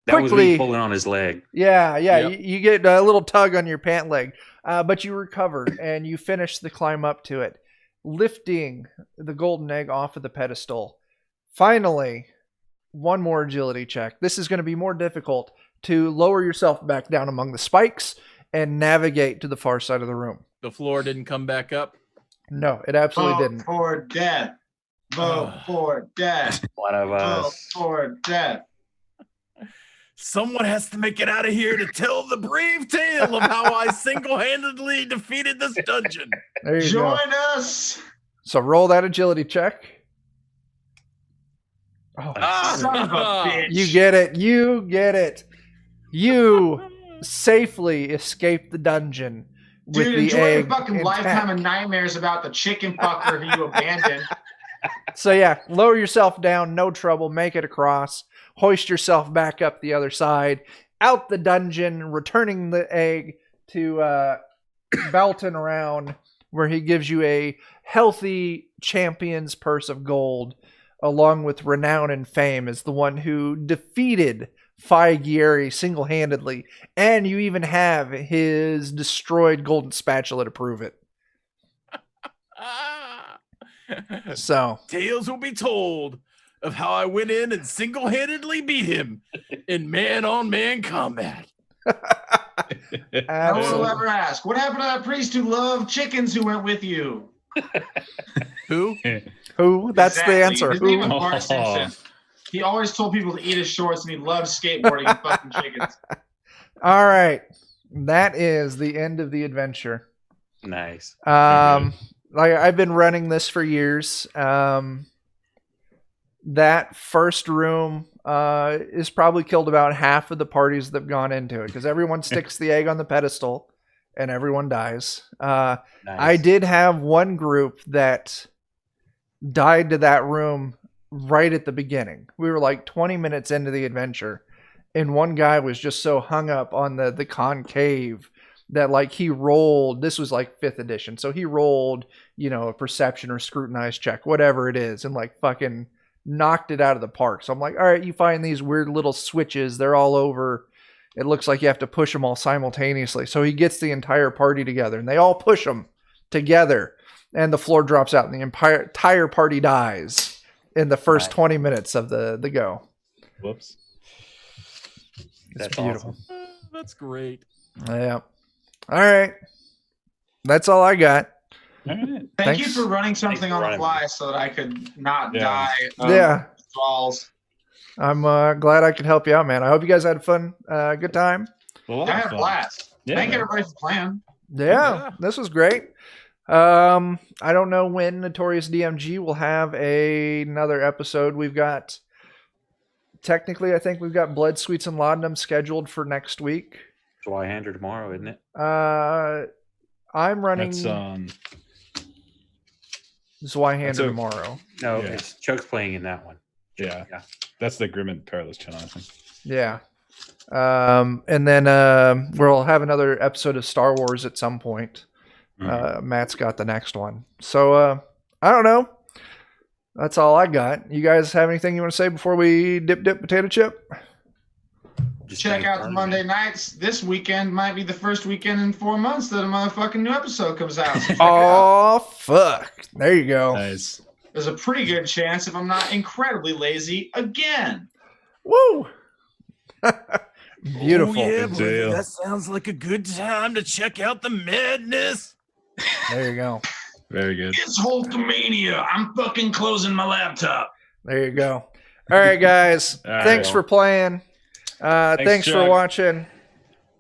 D: That was
A: quickly
D: me pulling on his leg.
A: Yeah.
F: Yep.
A: You get a little tug on your pant leg, but you recover and you finish the climb up to it, lifting the golden egg off of the pedestal. Finally, one more agility check. This is going to be more difficult to lower yourself back down among the spikes and navigate to the far side of the room.
F: The floor didn't come back up.
A: No, it absolutely
G: Vote
A: didn't.
G: for death. Vote for death.
D: One of
G: Vote
D: us.
G: for death.
F: Someone has to make it out of here to tell the brave tale of how I single-handedly defeated this dungeon.
A: There you go.
G: Join us.
A: So roll that agility check. Oh,
G: Son of a bitch.
A: you get it. You get it. You safely escape the dungeon with
G: Dude,
A: the
G: enjoy
A: egg
G: your fucking
A: intact.
G: lifetime of nightmares about the chicken fucker who you abandoned.
A: So yeah, lower yourself down, no trouble, make it across, hoist yourself back up the other side, out the dungeon, returning the egg to Belton around, where he gives you a healthy champion's purse of gold, along with renown and fame as the one who defeated Figieri single-handedly, and you even have his destroyed golden spatula to prove it. So
F: Tales will be told of how I went in and single-handedly beat him in man-on-man combat.
G: No one will
A: absolutely.
G: ever ask, what happened to that priest who loved chickens who went with you?
F: Who?
A: Who? That's
G: Exactly.
A: the answer.
G: His name was
A: Who?
G: Bart Simpson. He always told people to eat his shorts, and he loved skateboarding and fucking chickens.
A: All right, that is the end of the adventure.
D: Nice.
A: Like I've been running this for years. That first room is probably killed about half of the parties that have gone into it, because everyone sticks the egg on the pedestal and everyone dies.
D: Nice.
A: I did have one group that died to that room right at the beginning. We were like 20 minutes into the adventure, and one guy was just so hung up on the concave that like he rolled, this was like 5th edition, so he rolled, a perception or scrutinize check, whatever it is, and like fucking knocked it out of the park. So I'm like, all right, you find these weird little switches, they're all over. It looks like you have to push them all simultaneously. So he gets the entire party together, and they all push them together, and the floor drops out, and the entire party dies in the first 20 minutes of the go.
E: Whoops.
A: It's
D: That's
A: beautiful.
D: awesome.
F: That's great.
A: Yeah. All right. That's all I got.
E: All right.
G: Thank
A: Thanks.
G: you for running something
D: for
G: on the
D: running.
G: fly so that I could not
E: Yeah.
G: die of
A: Yeah.
G: withdrawals.
A: I'm glad I could help you out, man. I hope you guys had fun. Good time.
E: A lot
G: I
E: of
G: had a
E: fun.
G: blast.
E: Yeah,
G: Thank
E: man.
G: everybody for playing.
A: Yeah, this was great. I don't know when Notorious DMG will have another episode. We've got, technically, I think we've got Blood, Sweets, and Laudanum scheduled for next week.
D: Zweihander tomorrow, isn't it?
A: I'm running
E: That's
A: Zweihander
E: that's a-
A: tomorrow.
D: No,
E: Yeah.
D: it's Chuck's playing in that one.
E: yeah.
D: Yeah.
E: That's the Grim and Perilous channel, I think.
A: Yeah. And then we'll have another episode of Star Wars at some point. Matt's got the next one. So I don't know. That's all I got. You guys have anything you want to say before we dip potato chip?
D: Just
G: Check
D: thanks
G: out
D: for
G: the
D: running
G: Monday
D: it.
G: nights. This weekend might be the first weekend in 4 months that a motherfucking new episode comes out. So check it out.
A: Oh, fuck. There you go.
E: Nice.
G: There's a pretty good chance if I'm not incredibly lazy again.
A: Woo! Beautiful.
F: Oh, yeah,
E: Good
F: brother,
E: deal.
F: that sounds like a good time to check out the madness.
A: There you go.
E: Very good.
G: It's Hulkamania. I'm fucking closing my laptop.
A: There you go. All right, guys.
E: All right.
A: Thanks for playing. Thanks for
E: Chuck.
A: watching.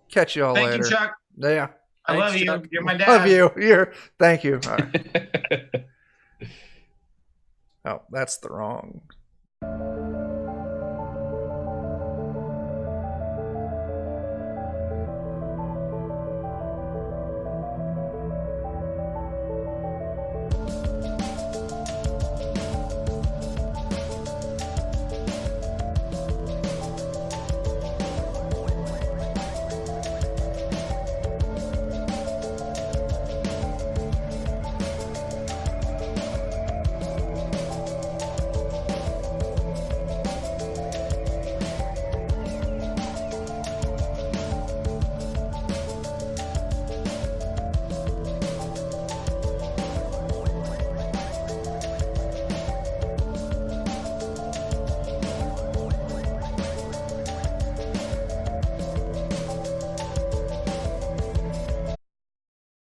A: Catch you all
C: Thank
A: later.
C: you, Chuck.
A: Yeah.
C: I
F: Thanks,
C: love you.
F: Chuck.
C: You're my dad.
A: Love you. Thank you. All right. Oh, that's the wrong.